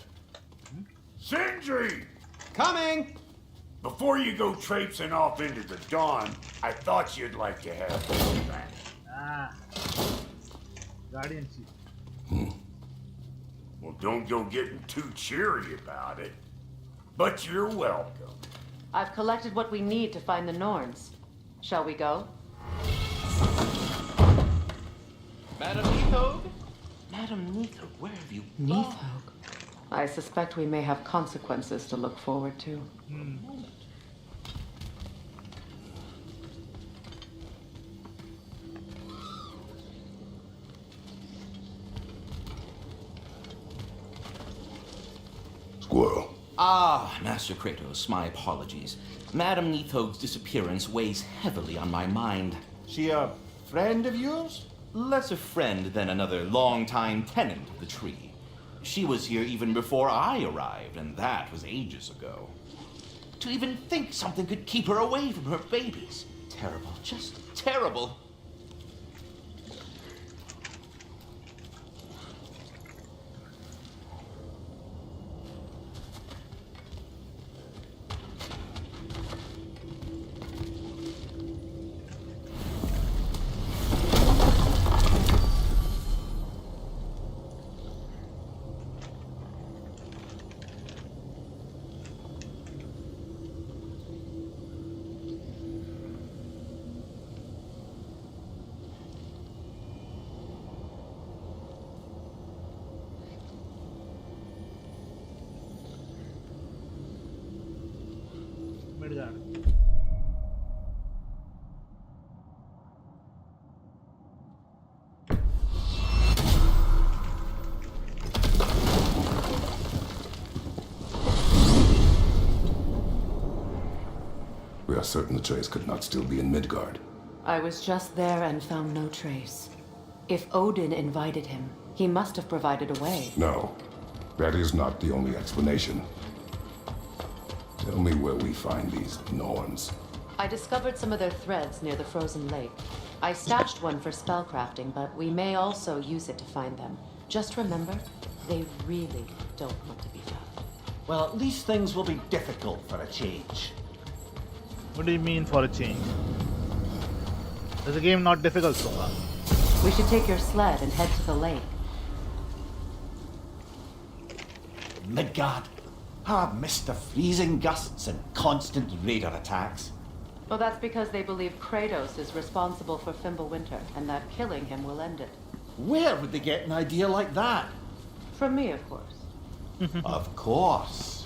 I: Sindri!
L: Coming!
I: Before you go traipsing off into the dawn, I thought you'd like to have some back.
A: Ah, guardianship.
I: Well, don't go getting too cheery about it. But you're welcome.
K: I've collected what we need to find the Norns. Shall we go?
M: Madam Neathog? Madam Neathog, where have you gone?
K: Neathog. I suspect we may have consequences to look forward to.
I: Squirrel.
M: Ah, Master Kratos, my apologies. Madam Neathog's disappearance weighs heavily on my mind.
C: She a friend of yours?
M: Less a friend than another long-time tenant of the tree. She was here even before I arrived, and that was ages ago. To even think something could keep her away from her babies. Terrible, just terrible.
A: Midgard.
I: We are certain Atreus could not still be in Midgard.
K: I was just there and found no trace. If Odin invited him, he must have provided a way.
I: No, that is not the only explanation. Tell me where we find these Norns.
K: I discovered some of their threads near the frozen lake. I stashed one for spellcrafting, but we may also use it to find them. Just remember, they really don't want to be found.
C: Well, at least things will be difficult for a change.
A: What do you mean for a change? Is the game not difficult so far?
K: We should take your sled and head to the lake.
C: Midgard. I've missed the freezing gusts and constant raider attacks.
K: Well, that's because they believe Kratos is responsible for Fimbulwinter, and that killing him will end it.
C: Where would they get an idea like that?
K: From me, of course.
C: Of course.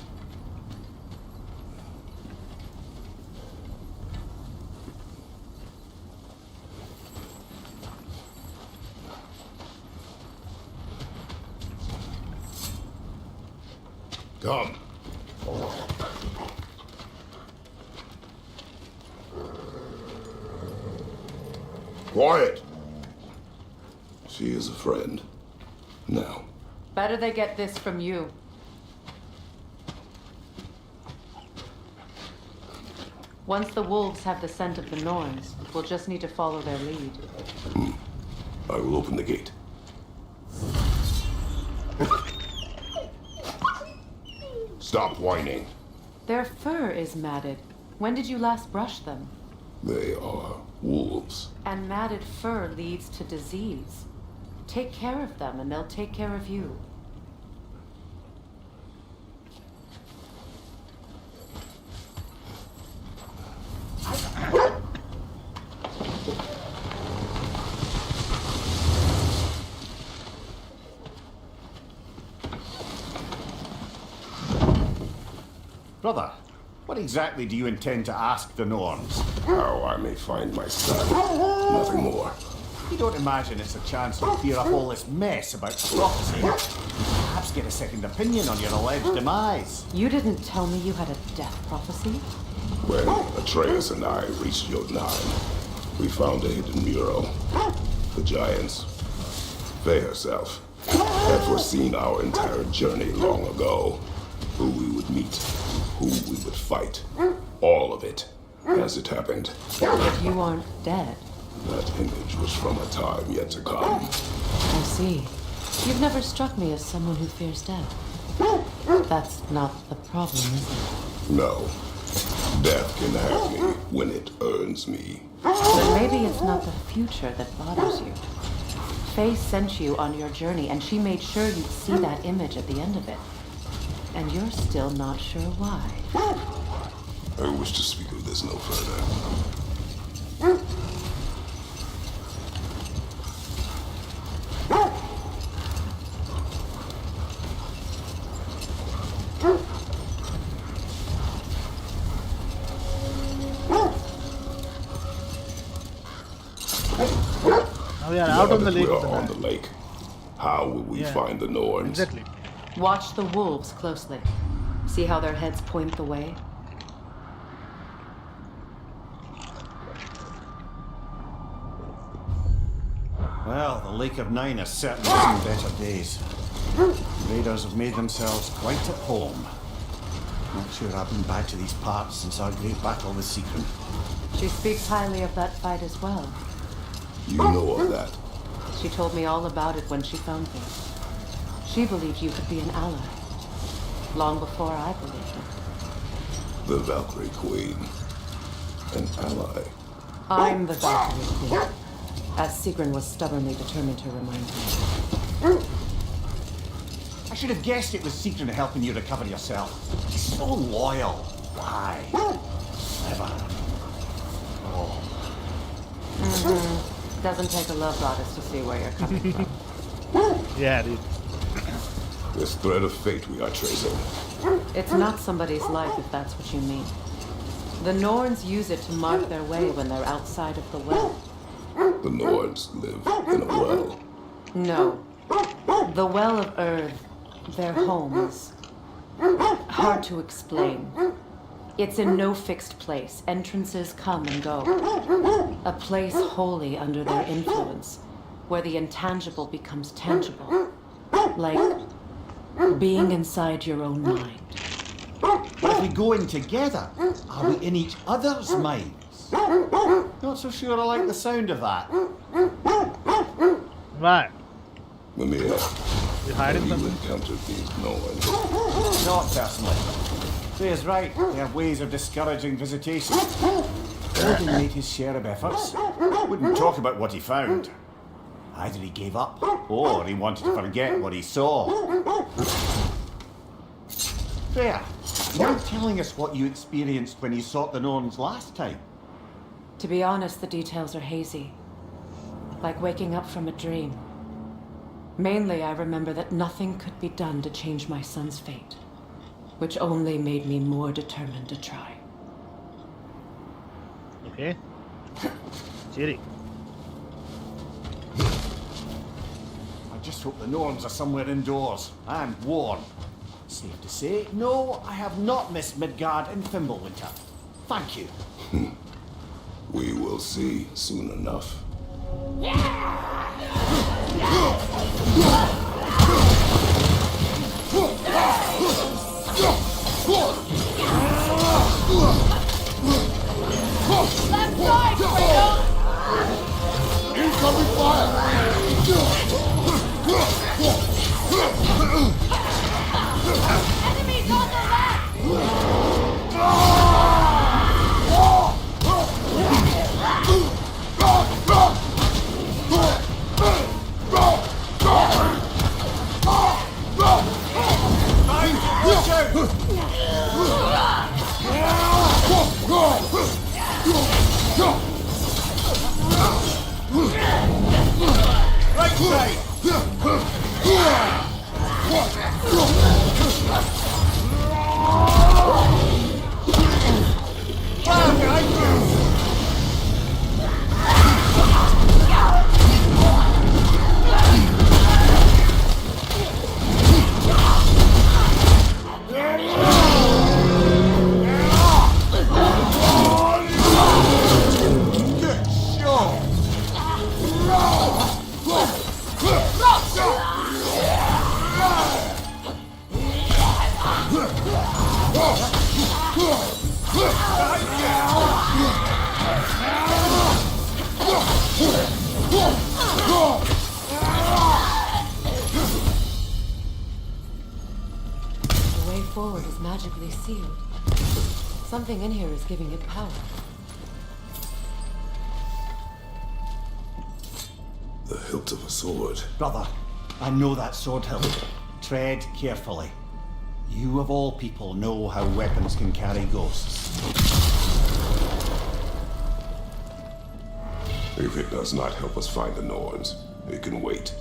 I: Come. Quiet. She is a friend. Now.
K: Better they get this from you. Once the wolves have the scent of the Norns, we'll just need to follow their lead.
I: I will open the gate. Stop whining.
K: Their fur is matted. When did you last brush them?
I: They are wolves.
K: And matted fur leads to disease. Take care of them, and they'll take care of you.
C: Brother, what exactly do you intend to ask the Norns?
I: How I may find my son. Nothing more.
C: You don't imagine it's a chance to clear up all this mess about prophecy? Perhaps get a second opinion on your alleged demise.
K: You didn't tell me you had a death prophecy?
I: When Atreus and I reached Jotunheim, we found a hidden mural. The giants, Faye herself, had foreseen our entire journey long ago. Who we would meet, who we would fight. All of it, as it happened.
K: But you aren't dead.
I: That image was from a time yet to come.
K: I see. You've never struck me as someone who fears death. That's not the problem, is it?
I: No. Death can have me when it earns me.
K: But maybe it's not the future that bothers you. Faye sent you on your journey, and she made sure you'd see that image at the end of it. And you're still not sure why.
I: I wish to speak of this no further.
A: Now we are out
I: Now
A: on the
I: that
A: lake.
I: we
A: of the
I: are on
A: Nile.
I: the lake, how will we
A: Yeah.
I: find the Norns?
A: Exactly.
K: Watch the wolves closely. See how their heads point the way?
C: Well, the Lake of Nine has certainly seen better days. Raiders have made themselves quite at home. Not sure I've been back to these parts since our great battle with Seacron.
K: She speaks highly of that fight as well.
I: You know of that.
K: She told me all about it when she found me. She believed you could be an ally. Long before I believed it.
I: The Valkyrie Queen. An ally.
K: I'm the Valkyrie Queen, as Sigrun was stubbornly determined to remind me.
C: I should have guessed it was Seacron helping you recover yourself. He's so loyal. Why? Clever. Oh.
K: Doesn't take a love goddess to see where you're coming from.
A: Yeah, dude.
I: This thread of fate we are tracing.
K: It's not somebody's life if that's what you mean. The Norns use it to mark their way when they're outside of the well.
I: The Norns live in a well.
K: No. The Well of Earth, their home, is hard to explain. It's in no fixed place. Entrances come and go. A place wholly under their influence, where the intangible becomes tangible. Like being inside your own mind.
C: But if we go in together, are we in each other's minds? Not so sure I like the sound of that.
A: Why?
I: Let me ask.
A: You
I: Have
A: hiding
I: you
A: something?
I: encountered these Norns?
C: Not personally. Faye's right. They have ways of discouraging visitation. Odin made his share of efforts. Wouldn't talk about what he found. Either he gave up, or he wanted to forget what he saw. Faye, you mind telling us what you experienced when you sought the Norns last time?
K: To be honest, the details are hazy. Like waking up from a dream. Mainly, I remember that nothing could be done to change my son's fate, which only made me more determined to try.
A: Okay. Jerry.
C: I just hope the Norns are somewhere indoors and warm. Safe to say, no, I have not missed Midgard and Fimbulwinter. Thank you.
I: We will see soon enough.
N: Left side, Kratos! Incoming fire! Enemies on the left!
C: Right side!
K: The way forward is magically sealed. Something in here is giving it power.
I: The hilt of a sword.
C: Brother, I know that sword hilt. Tread carefully. You of all people know how weapons can carry ghosts.
I: If it does not help us find the Norns, it can wait.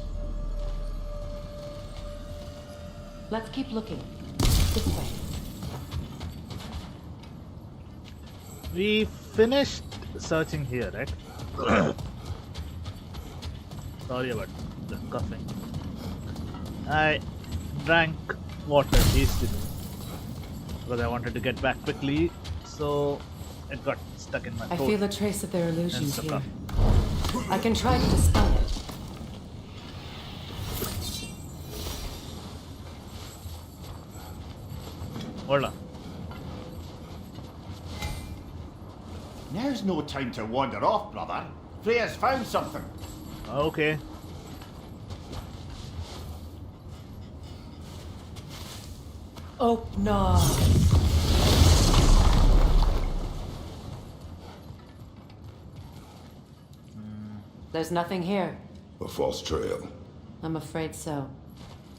K: Let's keep looking. This way.
A: We finished searching here, right? Sorry about the coughing. I drank water hastily because I wanted to get back quickly, so it got stuck in my throat.
K: I feel a trace of their illusions
A: Hence the
K: here.
A: cough.
K: I can try to dispel it.
A: Hold on.
C: Now's no time to wander off, brother. Freya's found something.
A: Okay.
K: Oh, no. There's nothing here.
I: A false trail.
K: I'm afraid so.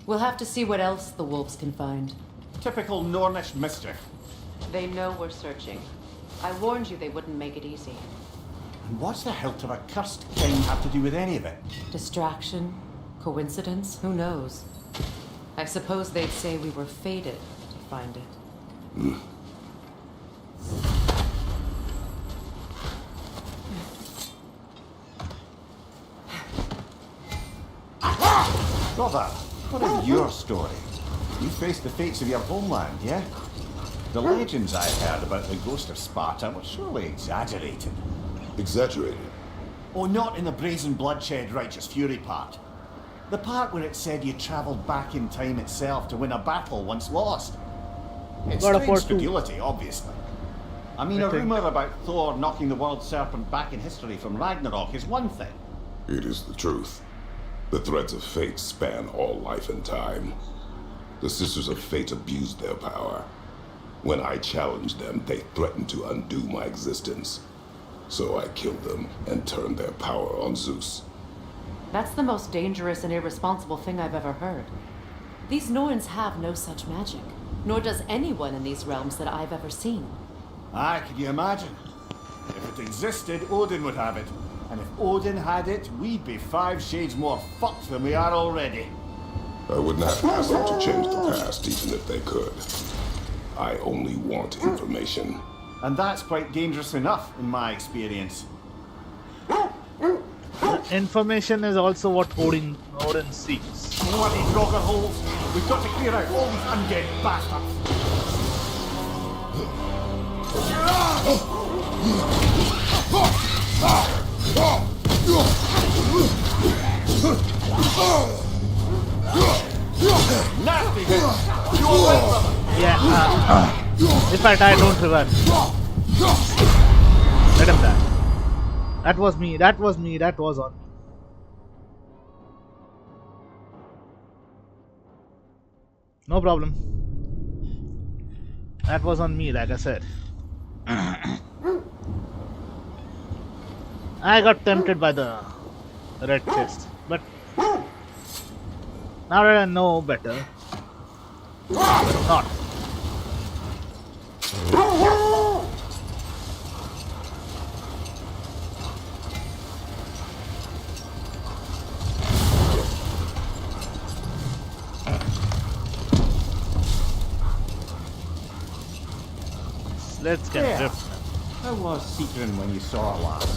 K: We'll have to see what else the wolves can find.
C: Typical Nornish mischief.
K: They know we're searching. I warned you they wouldn't make it easy.
C: And what's the hilt of a cursed king have to do with any of it?
K: Distraction? Coincidence? Who knows? I suppose they'd say we were fated to find it.
C: Brother, what is your story? You faced the fates of your homeland, yeah? The legends I heard about the ghost of Sparta were surely exaggerated.
I: Exaggerated?
C: Oh, not in the brazen bloodshed righteous fury part. The part where it said you travelled back in time itself to win a battle once lost. It's
A: God of War
C: strange
A: 2.
C: credulity, obviously. I mean,
A: I
C: a
A: think.
C: rumour about Thor knocking the world serpent back in history from Ragnarok is one thing.
I: It is the truth. The threads of fate span all life and time. The Sisters of Fate abused their power. When I challenged them, they threatened to undo my existence. So I killed them and turned their power on Zeus.
K: That's the most dangerous and irresponsible thing I've ever heard. These Norns have no such magic, nor does anyone in these realms that I've ever seen.
C: Aye, can you imagine? If it existed, Odin would have it. And if Odin had it, we'd be 5 shades more fucked than we are already.
I: I wouldn't have to ask them to change the past, even if they could. I only want information.
C: And that's quite dangerous enough, in my experience.
A: Information is also what Odin seeks.
C: Bloody dogger holes! We've got to clear out all these undead bastards! Nasty hit! You away from him!
A: Yeah, if I die, don't revenge. Let him die. That was me, that was me, that was on me. No problem. That was on me, like I said. I got tempted by the red chest, but now that I know better, not. Let's get
C: Yeah.
A: drift.
C: How was Seekrin when you saw her last?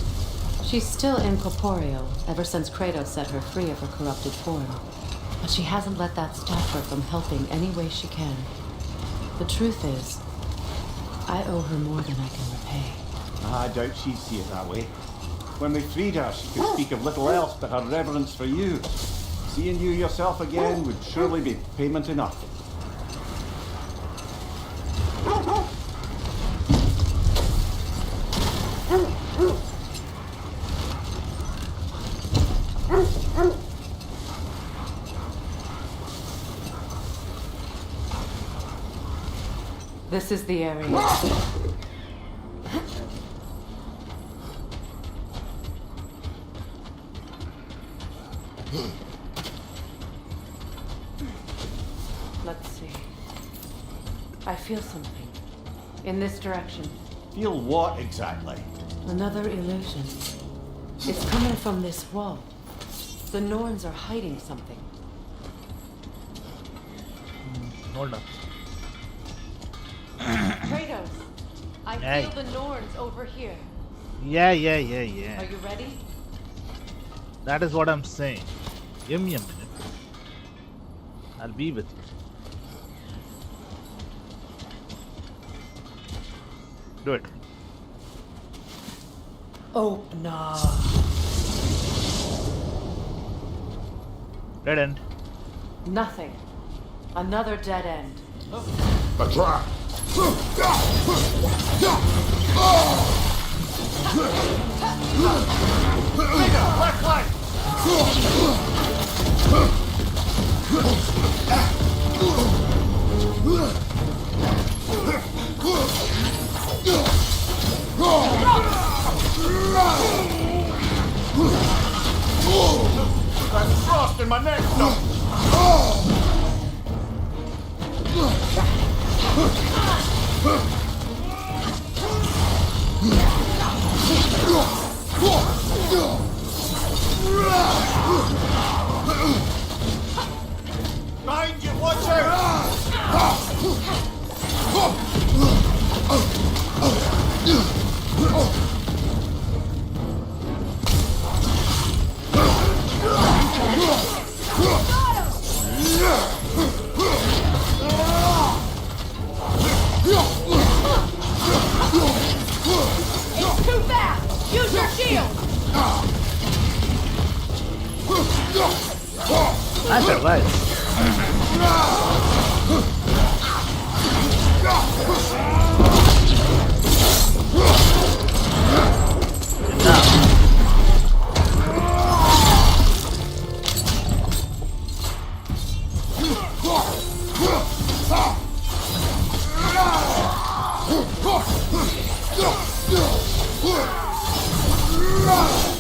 K: She's still incorporeal ever since Kratos set her free of her corrupted form. But she hasn't let that stop her from helping any way she can. The truth is, I owe her more than I can repay.
C: I doubt she'd see it that way. When we freed her, she could speak of little else but her reverence for you. Seeing you yourself again would surely be payment enough.
K: This is the area. Let's see. I feel something. In this direction.
C: Feel what exactly?
K: Another illusion. It's coming from this wall. The Norns are hiding something.
A: Hold on.
K: I
A: Hey.
K: feel the Norns over here.
A: Yeah.
K: Are you ready?
A: That is what I'm saying. Give me a minute. I'll be with you. Do it.
K: Oh, no.
A: Dead end.
K: Nothing. Another dead end.
I: The trap!
C: Left leg! Got frost in my neck. Behind you, watch
N: It's too fast! Use your shield!
A: I survived.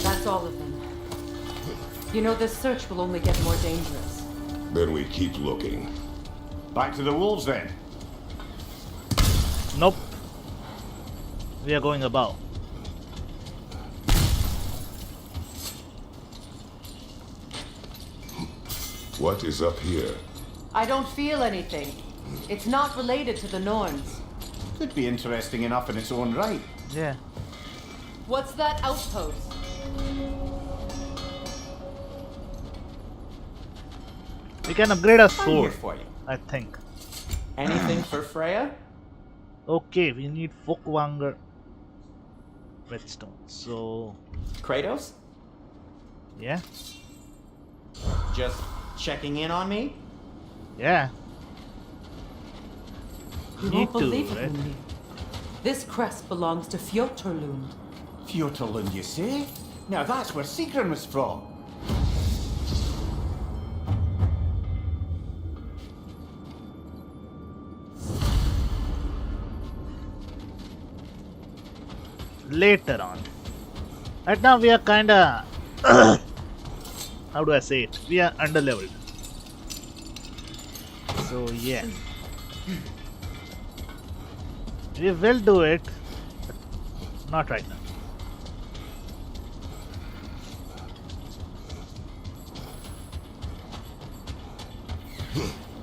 K: That's all of them. You know, this search will only get more dangerous.
I: Then we keep looking.
C: Back to the wolves then.
A: Nope. We are going above.
I: What is up here?
K: I don't feel anything. It's not related to the Norns.
C: Could be interesting enough in its own right.
A: Yeah.
K: What's that outpost?
A: We can upgrade our
L: I'm here
A: sword,
L: for you.
A: I think.
L: Anything for Freya?
A: Okay, we need Folkwanger redstone. So,
L: Kratos?
A: yeah.
L: Just checking in on me?
A: Yeah.
K: You
A: Need
K: won't
A: to,
K: believe it,
A: right?
K: Mundi. This crest belongs to Fjotorlund.
C: Fjotorlund, you say? Now that's where Sigrun was from.
A: Later on. Right now we are kinda how do I say it? We are underleveled. So yeah. We will do it, but not right now.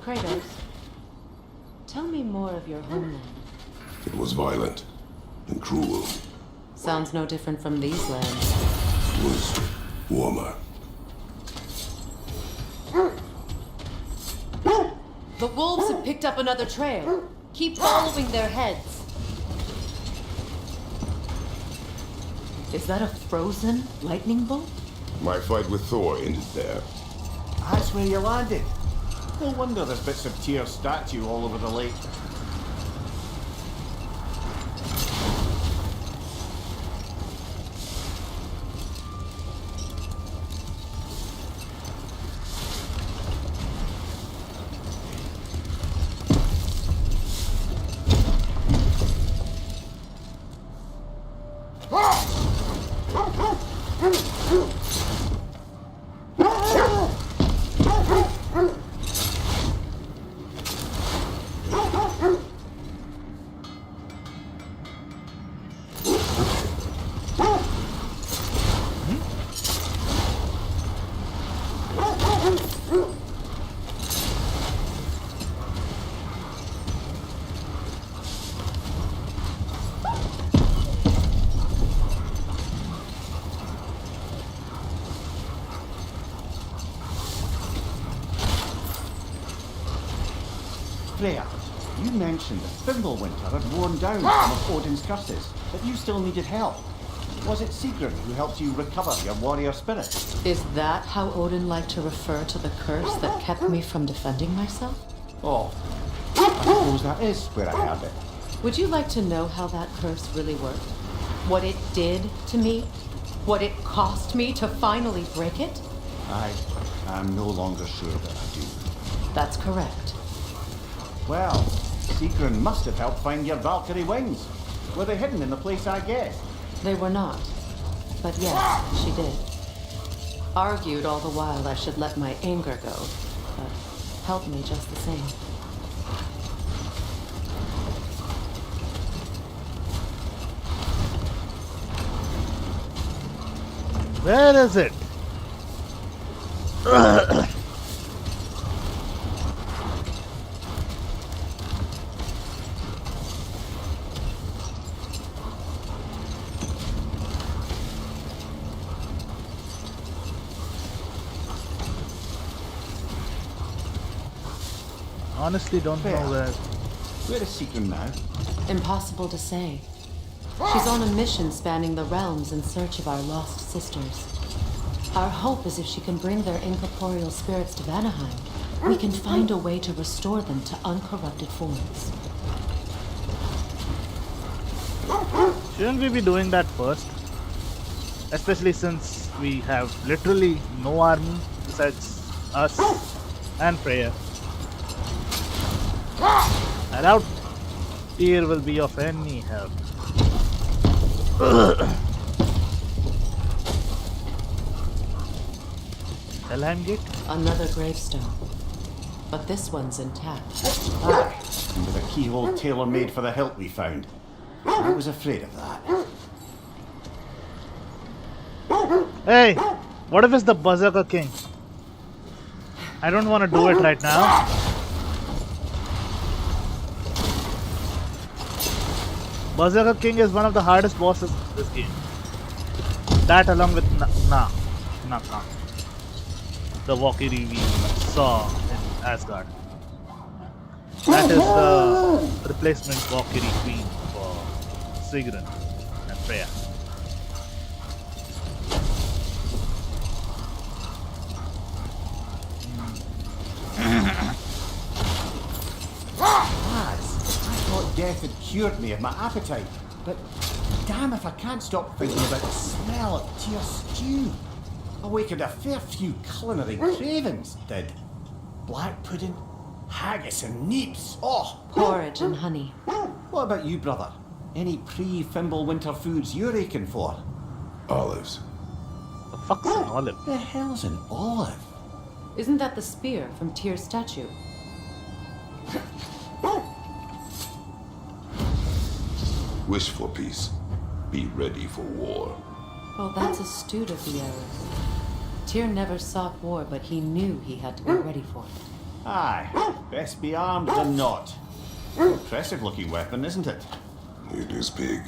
K: Kratos, tell me more of your homeland.
I: It was violent and cruel.
K: Sounds no different from these lands.
I: It was warmer.
K: The wolves have picked up another trail. Keep following their heads. Is that a frozen lightning bolt?
I: My fight with Thor ended there.
C: That's where you landed. No wonder there's bits of Tyr's statue all over the lake. You mentioned that Fimbulwinter had worn down some of Odin's curses, but you still needed help. Was it Sigrun who helped you recover your warrior spirit?
K: Is that how Odin liked to refer to the curse that kept me from defending myself?
C: Oh, I suppose that is where I heard it.
K: Would you like to know how that curse really worked? What it did to me? What it cost me to finally break it?
C: I'm no longer sure that I do.
K: That's correct.
C: Well, Sigrun must have helped find your Valkyrie wings. Were they hidden in the place I guessed?
K: They were not. But yes, she did. Argued all the while I should let my anger go, but helped me just the same.
A: Where is it? Honestly, don't know where.
C: Where is Sigrun now?
K: Impossible to say. She's on a mission spanning the realms in search of our lost sisters. Our hope is if she can bring their incorporeal spirits to Vanaheim, we can find a way to restore them to uncorrupted forms.
A: Shouldn't we be doing that first? Especially since we have literally no army besides us and Freya. I doubt Tyr will be of any help. Helheim Gate?
K: Another gravestone. But this one's intact.
C: Aye, and with a keyhole tailor-made for the hilt we found. I was afraid of that.
A: Hey! What if it's the Berserker King? I don't want to do it right now. Berserker King is one of the hardest bosses in this game. That along with the Valkyrie we saw in Asgard. That is the replacement Valkyrie Queen for Sigrun and Freya.
C: Lads, I thought death had cured me of my appetite, but damn if I can't stop thinking about the smell of Tyr stew. Awakened a fair few culinary cravings, did. Black pudding, haggis and neeps, oh!
K: Porridge and honey.
C: What about you, brother? Any pre-Fimbulwinter foods you're aching for?
I: Olives.
A: The fuck's an olive?
C: The hell's an olive?
K: Isn't that the spear from Tyr's statue?
I: Wish for peace. Be ready for war.
K: Well, that's astute of the arrows. Tyr never sought war, but he knew he had to be ready for it.
C: Aye, best be armed than not. Impressive looking weapon, isn't it?
I: It is big.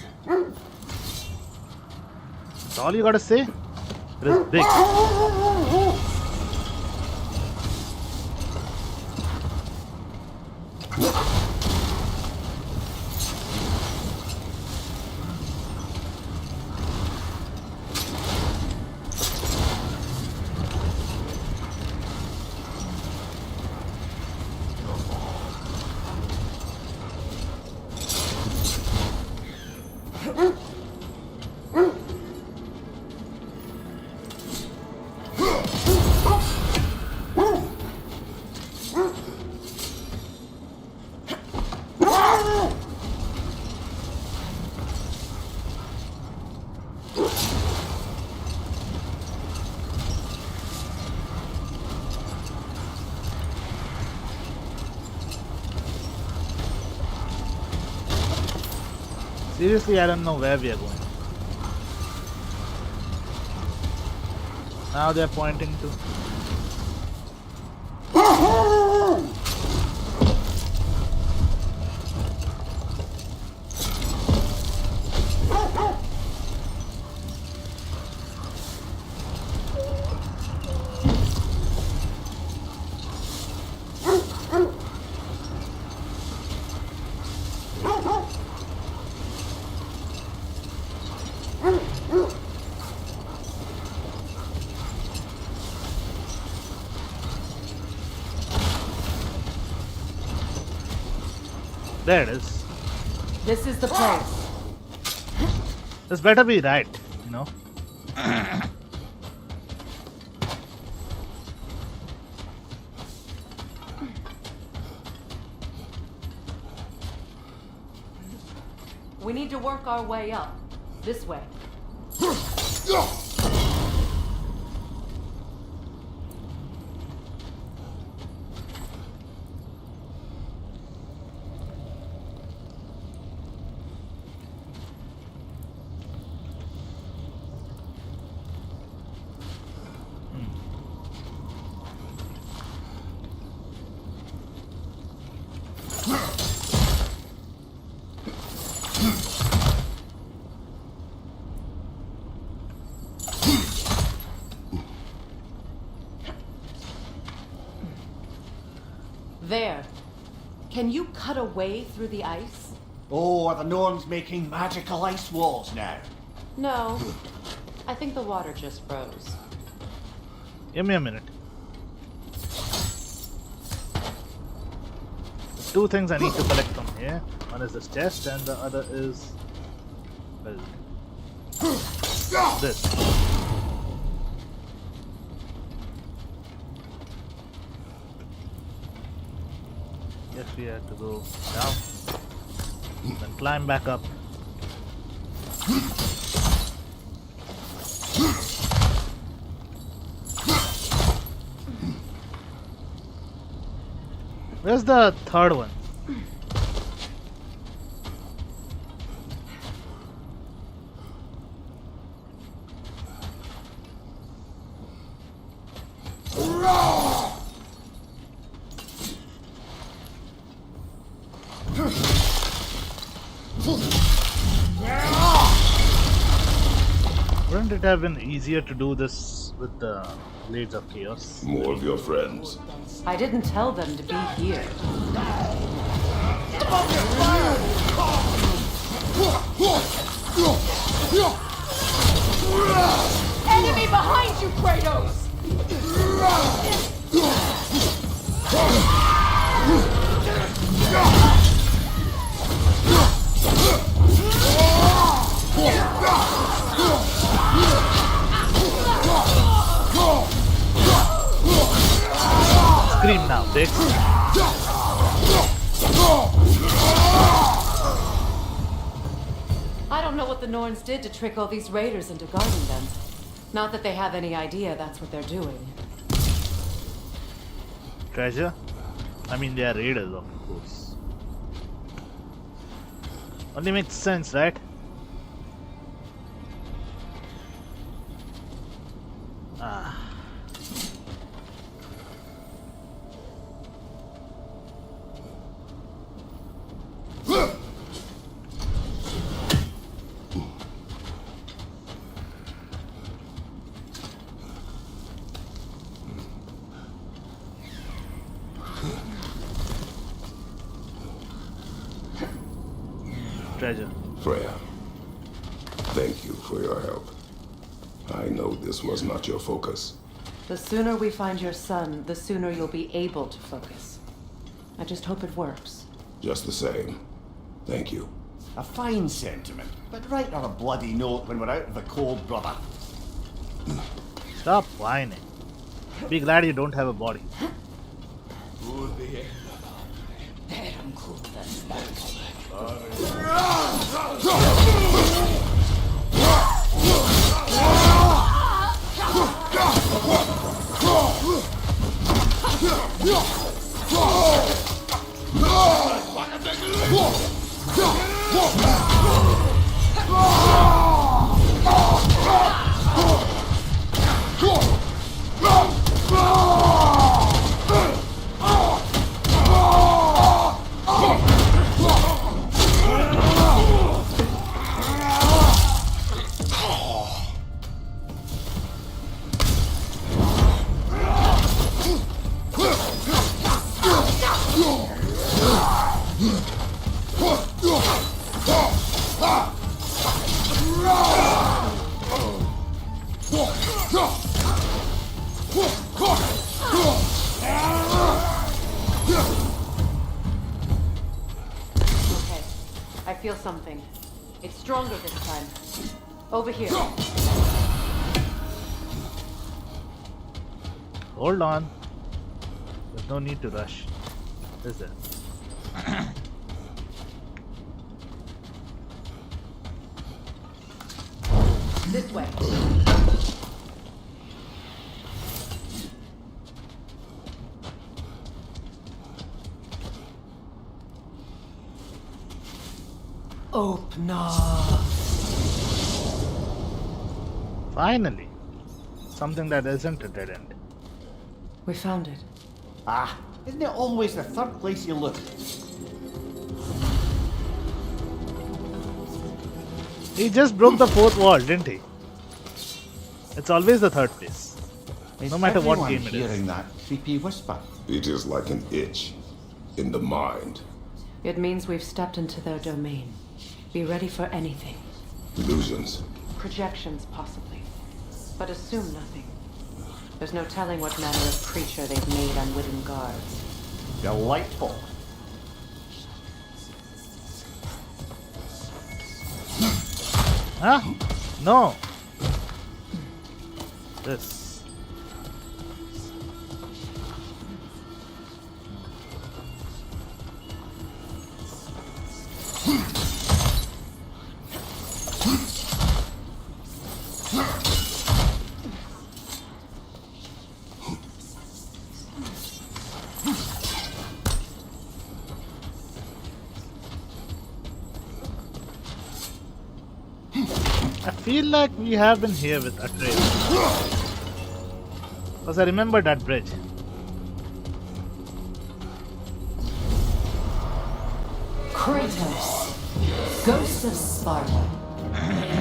A: That's all you gotta say? It is big. Seriously, I don't know where we are going. Now they're pointing to... There it is.
K: This is the place.
A: This better be right, you know.
K: We need to work our way up. This way. There. Can you cut a way through the ice?
C: Oh, are the Norns making magical ice walls now?
K: No. I think the water just froze.
A: Give me a minute. There's two things I need to collect from here. One is this chest and the other is... well, this. Guess we have to go down. Then climb back up. Where's the third one? Wouldn't it have been easier to do this with the Blades of Chaos?
I: More of your friends.
K: I didn't tell them to be here.
N: Enemy behind you, Kratos!
A: Scream now, Dick.
K: I don't know what the Norns did to trick all these raiders into guarding them. Not that they have any idea that's what they're doing.
A: Treasure? I mean, they are raiders, of course. Only makes sense, right? Ah. Treasure.
I: Freya, thank you for your help. I know this was not your focus.
K: The sooner we find your son, the sooner you'll be able to focus. I just hope it works.
I: Just the same, thank you.
C: A fine sentiment, but write on a bloody note when we're out of the cold, brother.
A: Stop whining. Be glad you don't have a body.
K: I feel something. It's stronger this time. Over here.
A: Hold on. There's no need to rush, is there?
K: This way.
E: Open up.
A: Finally. Something that isn't a dead end.
K: We found it.
C: Ah, isn't it always the third place you look?
A: He just broke the fourth wall, didn't he? It's always the third place. No matter what game it is.
C: Hearing that creepy whisper.
I: It is like an itch in the mind.
K: It means we've stepped into their domain. Be ready for anything.
I: Illusions.
K: Projections, possibly. But assume nothing. There's no telling what manner of creature they've made unwitting guards.
C: Delightful.
A: Huh? No. This. I feel like we have been here with Atreus. Because I remember that bridge.
O: Kratos, Ghost of Sparta,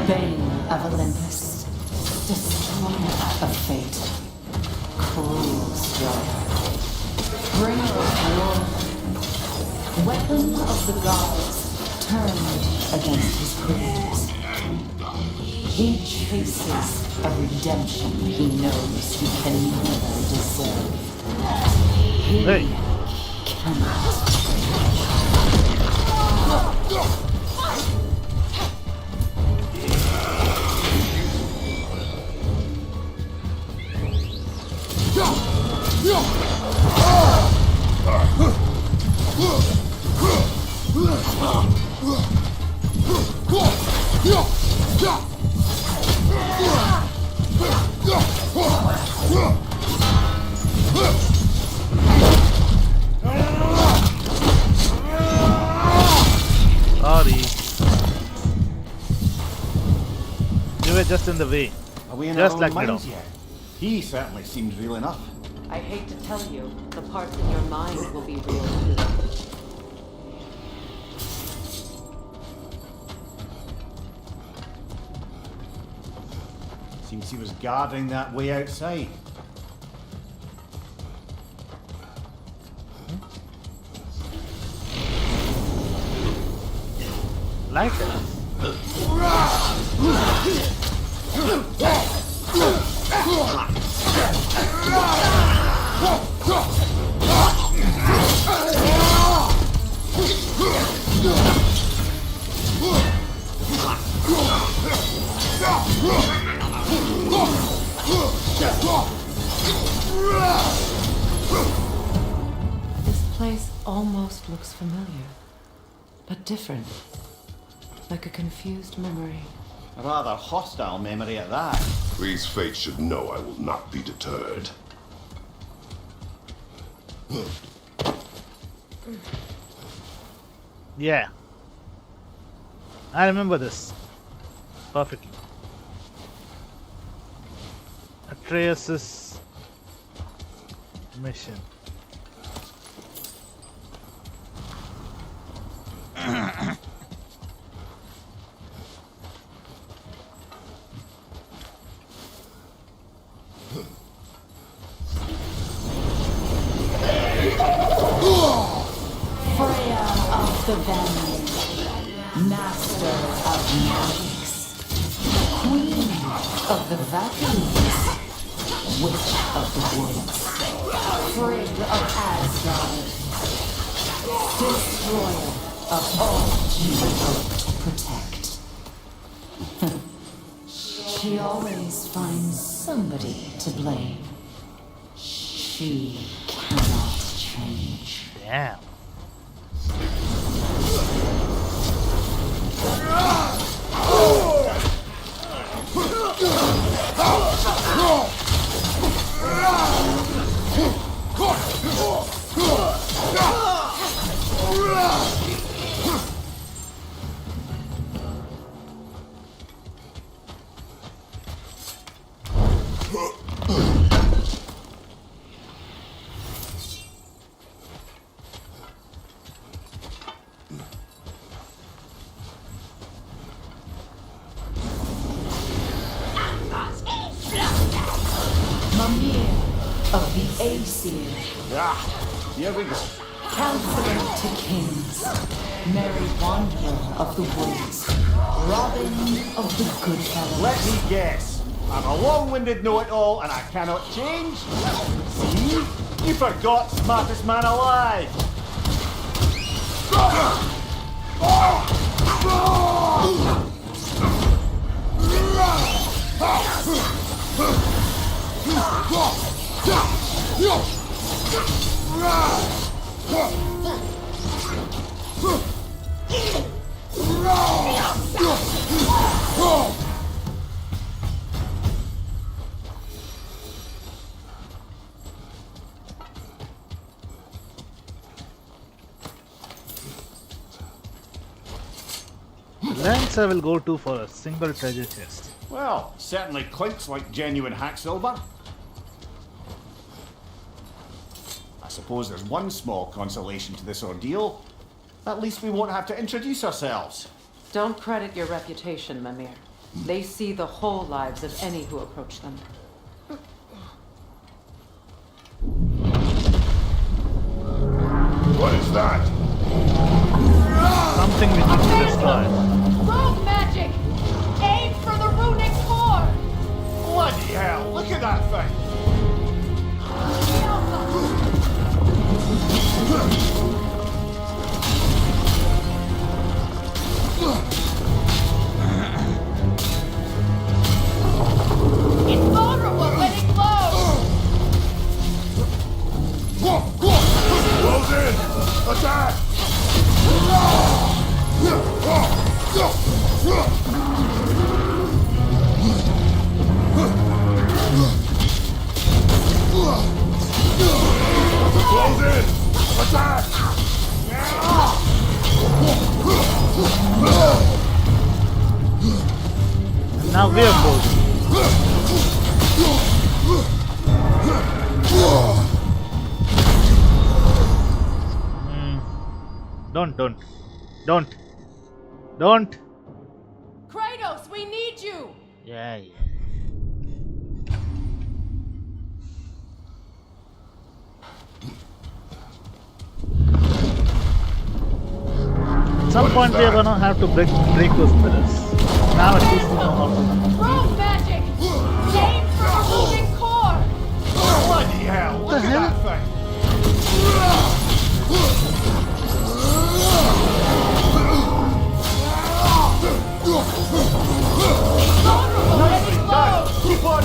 O: Bane of Olympus, Destroyer of Fate, Cruel Strider, Bringer of War, Weapon of the Gods, turned against his creators. He chases a redemption he knows he can never deserve. He cannot.
A: Sorry. You were just in the way.
C: Are we in
A: Just
C: our
A: like
C: own
A: Middle.
C: minds yet? He certainly seems real enough.
K: I hate to tell you, the parts in your mind will be real too.
C: Seems he was guarding that way outside.
A: Like it.
K: This place almost looks familiar, but different. Like a confused memory.
C: A rather hostile memory at that.
I: These fates should know I will not be deterred.
A: Yeah. I remember this perfectly. Atreus's mission.
O: Freya of the Vanguard, Master of Magics, Queen of the Valkyries, Witch of the Woods, Frigg of Asgard, Destroyer of all she hoped to protect. She always finds somebody to blame. She cannot change.
A: Damn.
O: Mimir of the Aesir.
C: Here we go.
O: Counselor to kings. Merry wanderer of the woods. Robin of the good fellows.
C: Let me guess. I'm a long-winded know-it-all and I cannot change? See? You forgot smartest man alive!
A: The lengths I will go to for a single treasure chest.
C: Well, certainly clinks like genuine hack silver. I suppose there's one small consolation to this ordeal. At least we won't have to introduce ourselves.
K: Don't credit your reputation, Mimir. They see the whole lives of any who approach them.
I: What is that?
A: Something we need to destroy.
N: Rogue magic! Aim for the runic core!
C: Bloody hell, look at that thing!
N: It's vulnerable when it glows!
I: Close in! Attack! Close in! Attack!
A: And now we are close. Don't.
N: Kratos, we need you!
A: Yeah. At some point we are gonna have to break those pillars. Now at least we know how to.
N: Rogue magic! Aim for the runic core!
C: Bloody hell, look at that thing! Nicely done! Keep on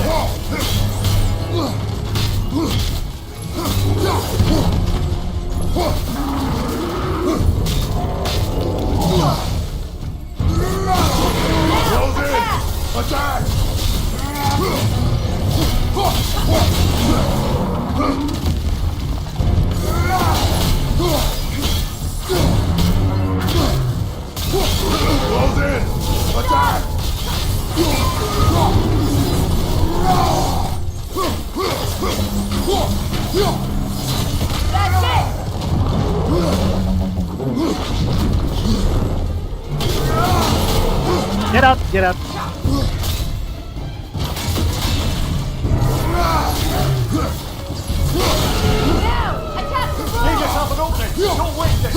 I: Close in! Attack! Close in! Attack!
N: That's it!
A: Get out!
N: Now! Attack the rogue!
C: Make yourself an opening! Don't waste it!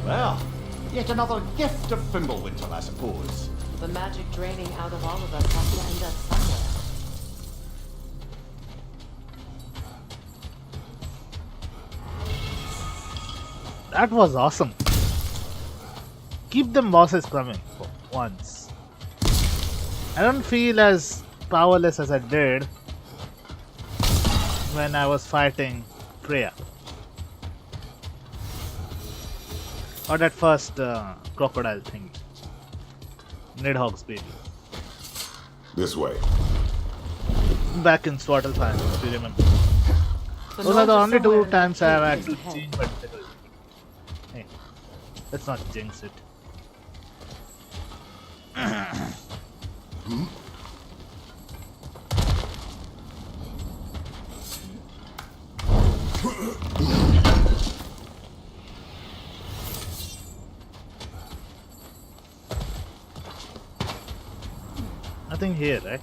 C: Well, yet another gift of Fimbulwinter, I suppose.
K: The magic draining out of all of us has to end up somewhere.
A: That was awesome. Keep them bosses coming for once. I don't feel as powerless as I did when I was fighting Freya. Or that first crocodile thing. Nidhogg's baby.
I: This way.
A: Back in Svartalfheim, if you remember. Those are the only two times I have had to change my difficulty. Hey, let's not jinx it. Nothing here, right?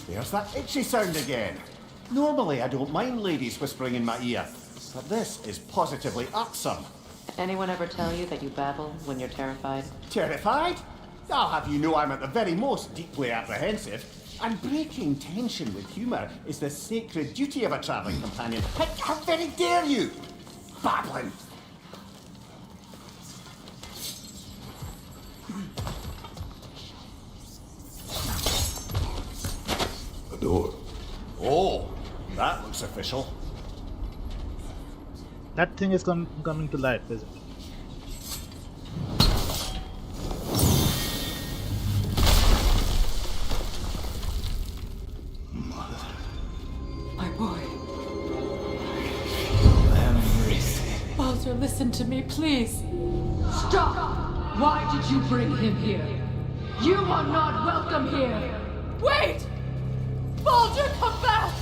C: There's that itchy sound again. Normally I don't mind ladies whispering in my ear, but this is positively irksome.
K: Anyone ever tell you that you babble when you're terrified?
C: Terrified? I'll have you know I'm at the very most deeply apprehensive. And breaking tension with humour is the sacred duty of a travelling companion. How very dare you! Babbling!
I: A door.
C: Oh, that looks official.
A: That thing is coming to life, isn't it?
O: My boy.
N: Baldur, listen to me, please. Stop! Why did you bring him here? You are not welcome here. Wait! Baldur, come back!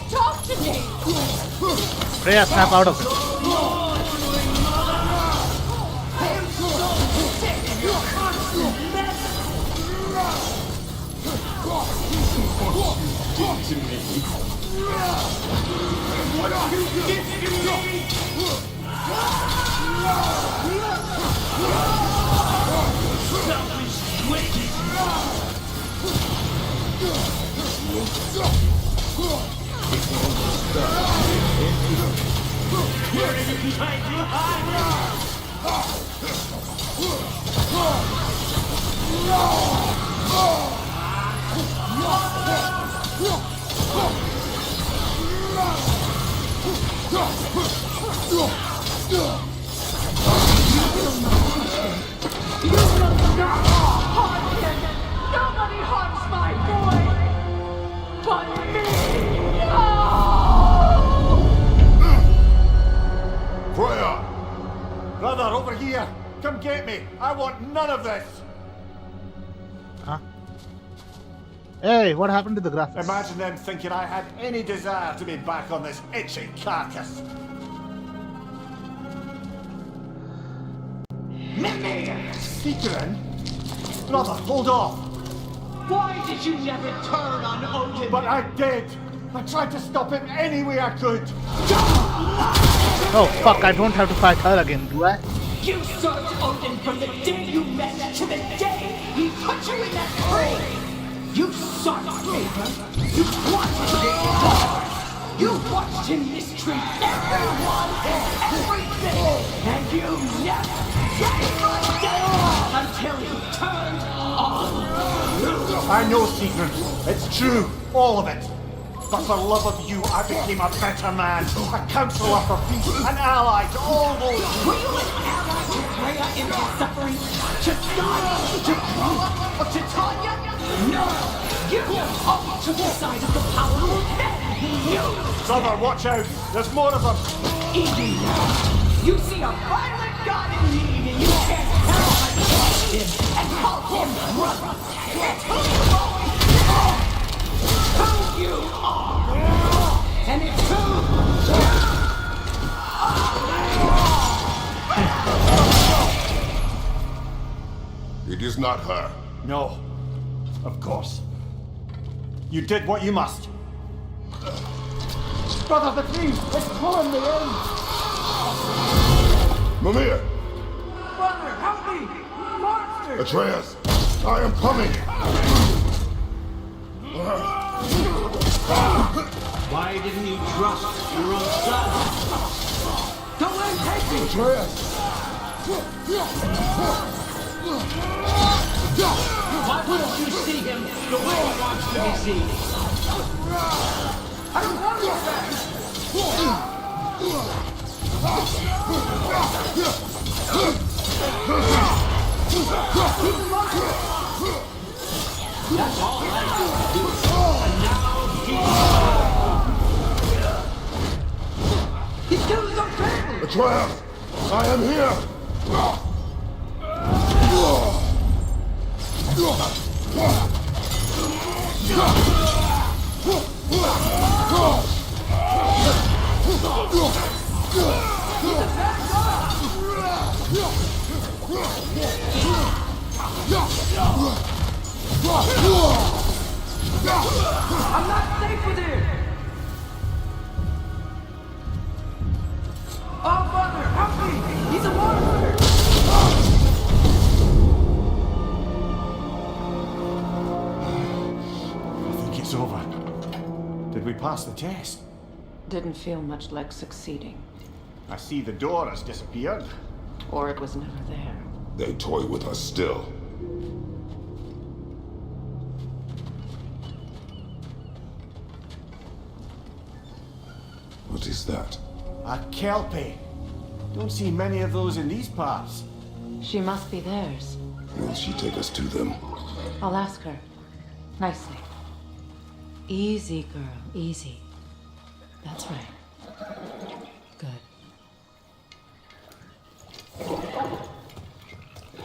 N: Talk to me!
A: Freya, snap out of it.
N: Nobody harms my boy but me!
C: Freya! Brother, over here! Come get me! I want none of this!
A: Huh? Hey, what happened to the graphics?
C: Imagine them thinking I had any desire to be back on this itchy carcass.
N: Mimir!
C: Seekerin? Brother, hold off!
N: Why did you never turn on Odin?
C: But I did! I tried to stop him any way I could!
A: Oh fuck, I don't have to fight her again, do I?
N: You served Odin from the day you met to the day he put you in that tree! You sought favor! You wanted his power! You watched him mistreat everyone and everything! And you never gave a damn until he turned on you!
C: I know, Seekerin. It's true. All of it. But for love of you, I became a better man. A counselor for peace. An ally to all those.
N: Were you an ally to Freya in her suffering? To Skadi? To Groa? Or to Tanya? No! You always took the side of the powerful men!
C: Brother, watch out! There's more of them!
N: Easy now. You see a violent god in need and you can't help but trust him and call him brother. It's who you are. And it's who
I: It is not her.
C: No. Of course. You did what you must.
N: brother, the thing is pulling me in.
I: Mimir!
N: Brother, help me! Monster!
I: Atreus! I am coming!
H: Why didn't you trust your own son?
N: Don't let him take me!
I: Atreus!
H: Why wouldn't you see him the way he wants to be seen?
N: I don't want to go back!
H: That's all I can do. And now
N: he's killing some people!
I: Atreus! I am here!
N: I'm not safe with him! Oh, brother, help me! He's a monster!
C: I think it's over. Did we pass the test?
K: Didn't feel much like succeeding.
C: I see the door has disappeared.
K: Or it was never there.
I: They toy with us still. What is that?
C: A kelpie. Don't see many of those in these parts.
K: She must be theirs.
I: Will she take us to them?
K: I'll ask her. Nicely. Easy, girl. Easy. That's right. Good.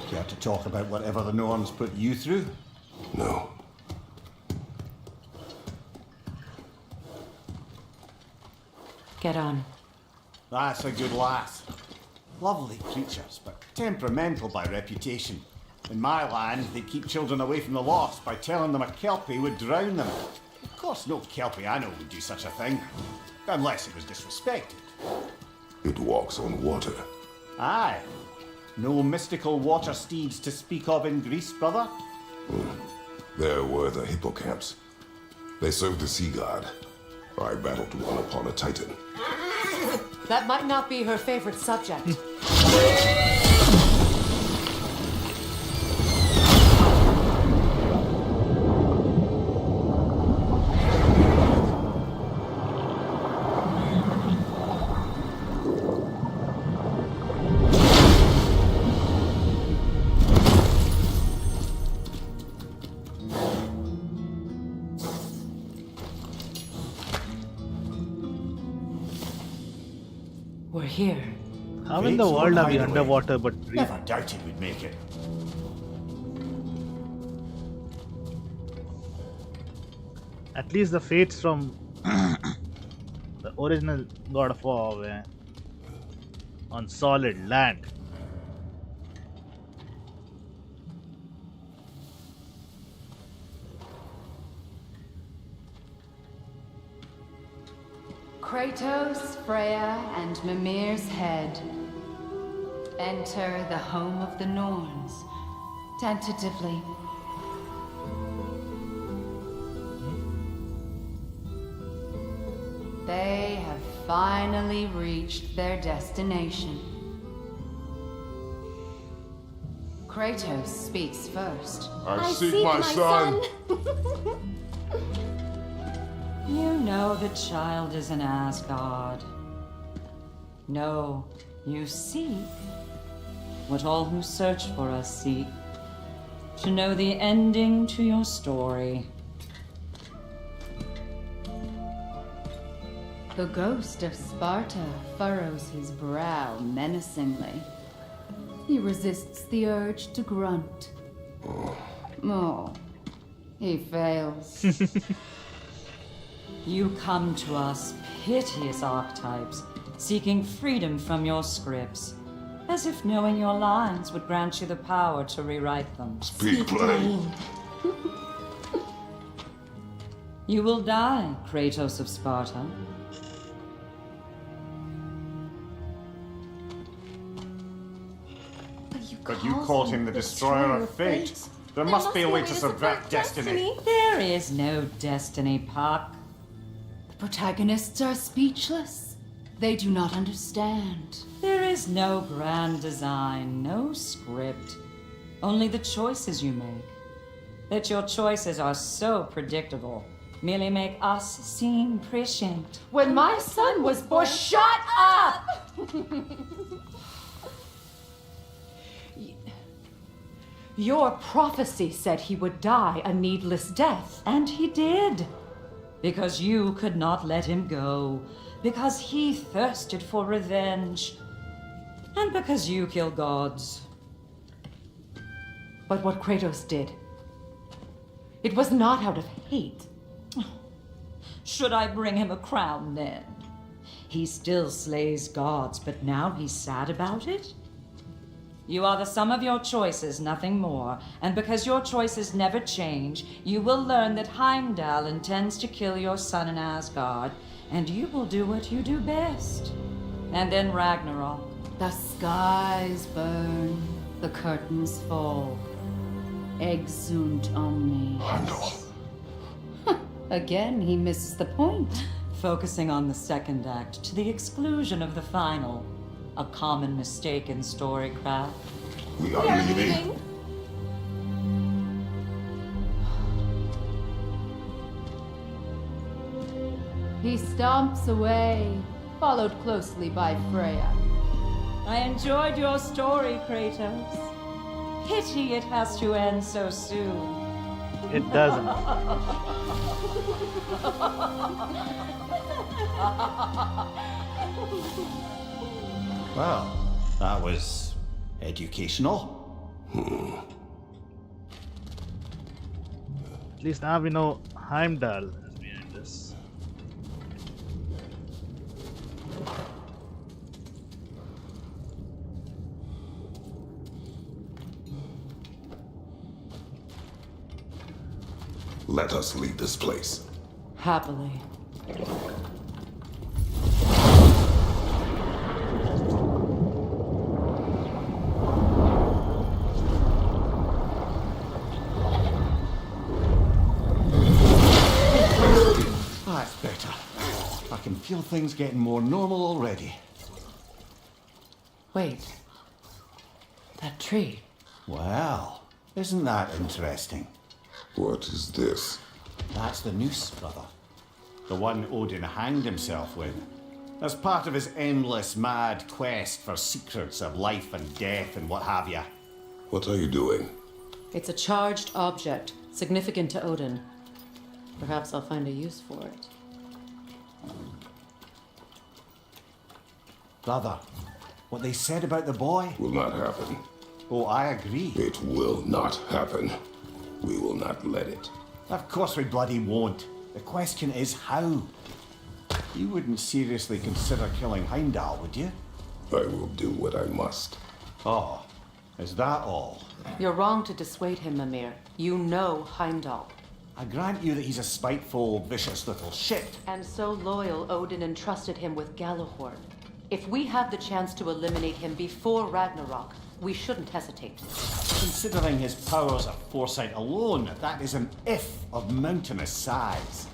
C: Care to talk about whatever the Norns put you through?
I: No.
K: Get on.
C: That's a good lass. Lovely creatures, but temperamental by reputation. In my land, they keep children away from the lost by telling them a kelpie would drown them. Of course, no kelpie I know would do such a thing. Unless it was disrespected.
I: It walks on water.
C: Aye. No mystical water steeds to speak of in Greece, brother?
I: There were the hippocamps. They served the sea god. I battled one upon a titan.
K: That might not be her favorite subject. We're here.
A: How in the world are we underwater but breathing?
C: Never doubted we'd make it.
A: At least the fates from the original God of War were on solid land.
O: Kratos, Freya, and Mimir's head. Enter the home of the Norns. Tentatively. They have finally reached their destination. Kratos speaks first.
I: I seek my son.
O: You know the child is in Asgard. No, you seek what all who search for us seek. To know the ending to your story. The ghost of Sparta furrows his brow menacingly. He resists the urge to grunt. Oh, he fails. You come to us, piteous archetypes, seeking freedom from your scripts, as if knowing your lines would grant you the power to rewrite them.
I: Speak plain.
O: You will die, Kratos of Sparta.
C: But you called him the destroyer of fate. There must be a way to subvert destiny.
O: There is no destiny, Puck. The protagonists are speechless. They do not understand. There is no grand design, no script. Only the choices you make. That your choices are so predictable merely make us seem prescient.
K: When my son was born, shut up! Your prophecy said he would die a needless death.
O: And he did. Because you could not let him go. Because he thirsted for revenge. And because you kill gods.
K: But what Kratos did, it was not out of hate.
O: Should I bring him a crown then? He still slays gods, but now he's sad about it? You are the sum of your choices, nothing more. And because your choices never change, you will learn that Heimdall intends to kill your son in Asgard, and you will do what you do best. And then Ragnarok.
K: The skies burn, the curtains fall. Exunt omnes.
I: Heimdall.
O: Again, he misses the point. Focusing on the second act to the exclusion of the final. A common mistake in storycraft.
I: We are leaving.
K: He stomps away, followed closely by Freya.
O: I enjoyed your story, Kratos. Pity it has to end so soon.
A: It doesn't.
C: Well, that was educational.
A: At least now we know Heimdall is behind this.
I: Let us leave this place.
K: Happily.
C: That's better. I can feel things getting more normal already.
K: Wait. That tree.
C: Well, isn't that interesting?
I: What is this?
C: That's the noose, brother. The one Odin hanged himself with. As part of his endless, mad quest for secrets of life and death and what have you.
I: What are you doing?
K: It's a charged object, significant to Odin. Perhaps I'll find a use for it.
C: Brother, what they said about the boy?
I: Will not happen.
C: Oh, I agree.
I: It will not happen. We will not let it.
C: Of course we bloody won't. The question is how. You wouldn't seriously consider killing Heimdall, would you?
I: I will do what I must.
C: Oh, is that all?
K: You're wrong to dissuade him, Mimir. You know Heimdall.
C: I grant you that he's a spiteful, vicious little shit.
K: And so loyal, Odin entrusted him with Galahorn. If we have the chance to eliminate him before Ragnarok, we shouldn't hesitate.
C: Considering his powers of foresight alone, that is an if of mountainous size.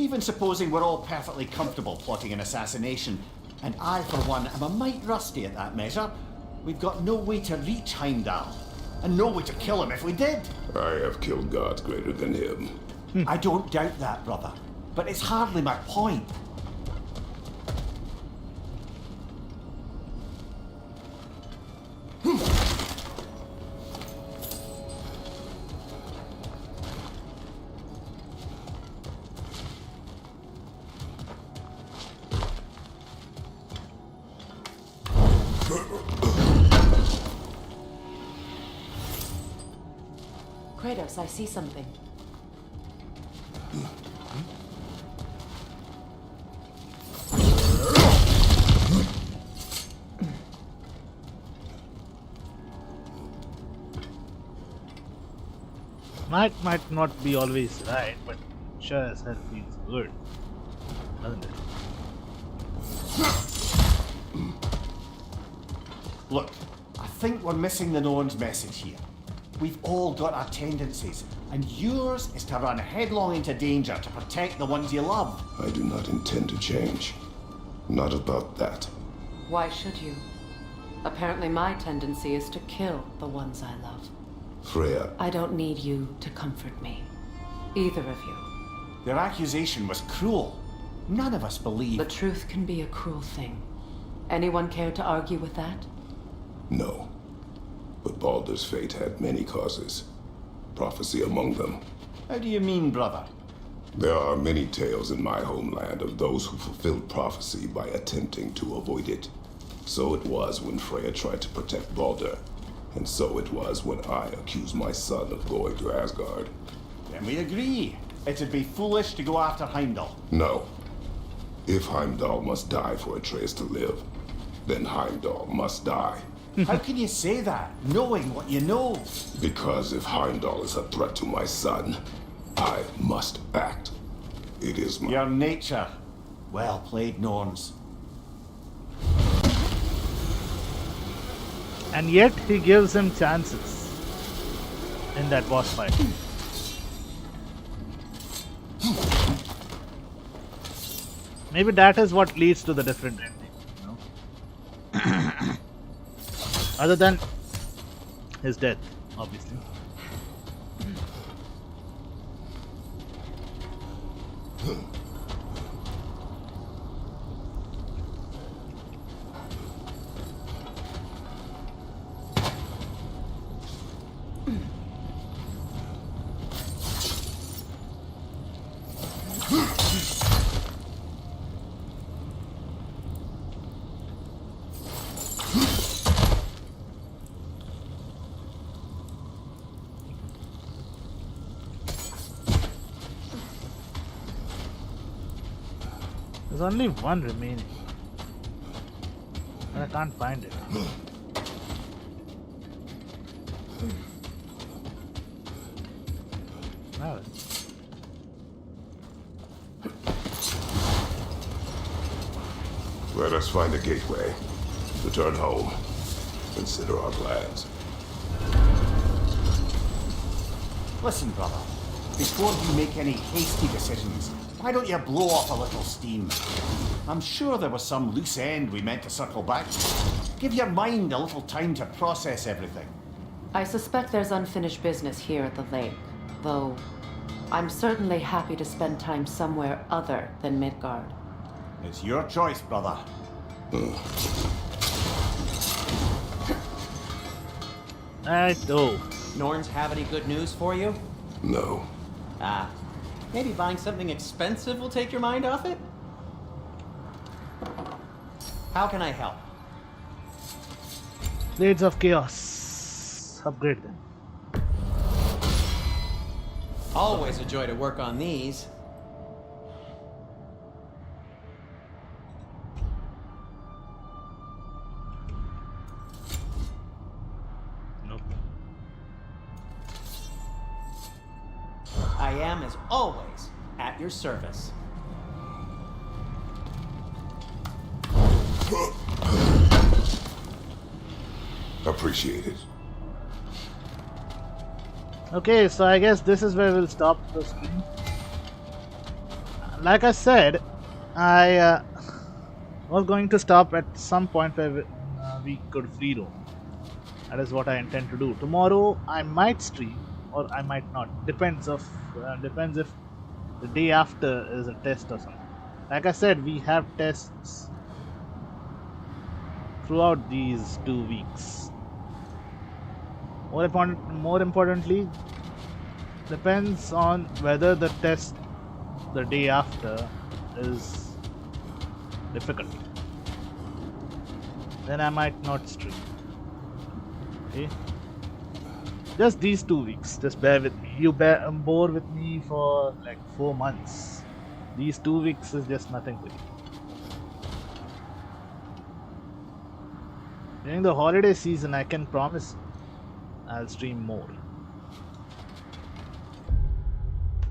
C: Even supposing we're all perfectly comfortable plotting an assassination, and I, for one, am a mite rusty at that measure, we've got no way to reach Heimdall, and no way to kill him if we did.
I: I have killed gods greater than him.
C: I don't doubt that, brother, but it's hardly my point.
K: Kratos, I see something.
A: Might not be always right, but sure as hell feels good, doesn't it?
C: Look, I think we're missing the Norn's message here. We've all got our tendencies, and yours is to run headlong into danger to protect the ones you love.
I: I do not intend to change. Not about that.
K: Why should you? Apparently my tendency is to kill the ones I love.
I: Freya.
K: I don't need you to comfort me. Either of you.
C: Their accusation was cruel. None of us believe.
K: The truth can be a cruel thing. Anyone care to argue with that?
I: No. But Baldur's fate had many causes. Prophecy among them.
C: How do you mean, brother?
I: There are many tales in my homeland of those who fulfilled prophecy by attempting to avoid it. So it was when Freya tried to protect Baldur. And so it was when I accused my son of going to Asgard.
C: Then we agree. It'd be foolish to go after Heimdall.
I: No. If Heimdall must die for Atreus to live, then Heimdall must die.
C: How can you say that, knowing what you know?
I: Because if Heimdall is a threat to my son, I must act. It is my...
C: Your nature. Well played, Norns.
A: And yet he gives him chances in that boss fight. Maybe that is what leads to the different ending, you know? Other than his death, obviously. There's only one remaining. But I can't find it. No.
I: Let us find a gateway. Return home. Consider our plans.
C: Listen, brother. Before you make any hasty decisions, why don't you blow off a little steam? I'm sure there was some loose end we meant to circle back to. Give your mind a little time to process everything.
K: I suspect there's unfinished business here at the lake, though I'm certainly happy to spend time somewhere other than Midgard.
C: It's your choice, brother.
L: Oh. Norns have any good news for you?
I: No.
L: Ah. Maybe buying something expensive will take your mind off it? How can I help?
A: Blades of Chaos. Upgrade them.
L: Always a joy to work on these.
A: Nope.
L: I am, as always, at your service.
I: Appreciate it.
A: Okay, so I guess this is where we'll stop the stream. like I said, I was going to stop at some point where we could free roam. That is what I intend to do. Tomorrow I might stream or I might not. Depends if the day after is a test or something. Like I said, we have tests throughout these 2 weeks. More importantly, depends on whether the test the day after is difficult. Then I might not stream. Okay? Just these 2 weeks. Just bear with me. You bore with me for like 4 months. These 2 weeks is just nothing for you. During the holiday season, I can promise I'll stream more.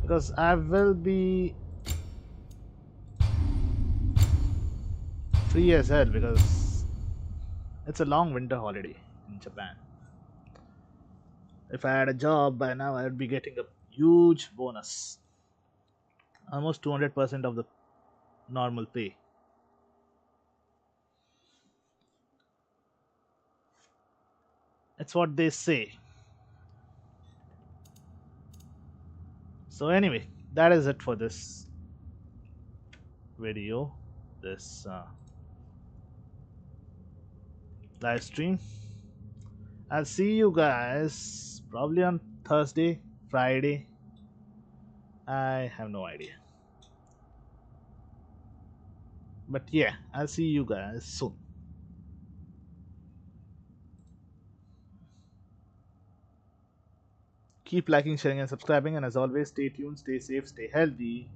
A: Because I will be free as hell because it's a long winter holiday in Japan. If I had a job by now, I would be getting a huge bonus. Almost 200% of the normal pay. That's what they say. So anyway, that is it for this video, this live stream. I'll see you guys probably on Thursday, Friday. I have no idea. But yeah, I'll see you guys soon. Keep liking, sharing, and subscribing. And as always, stay tuned, stay safe, stay healthy.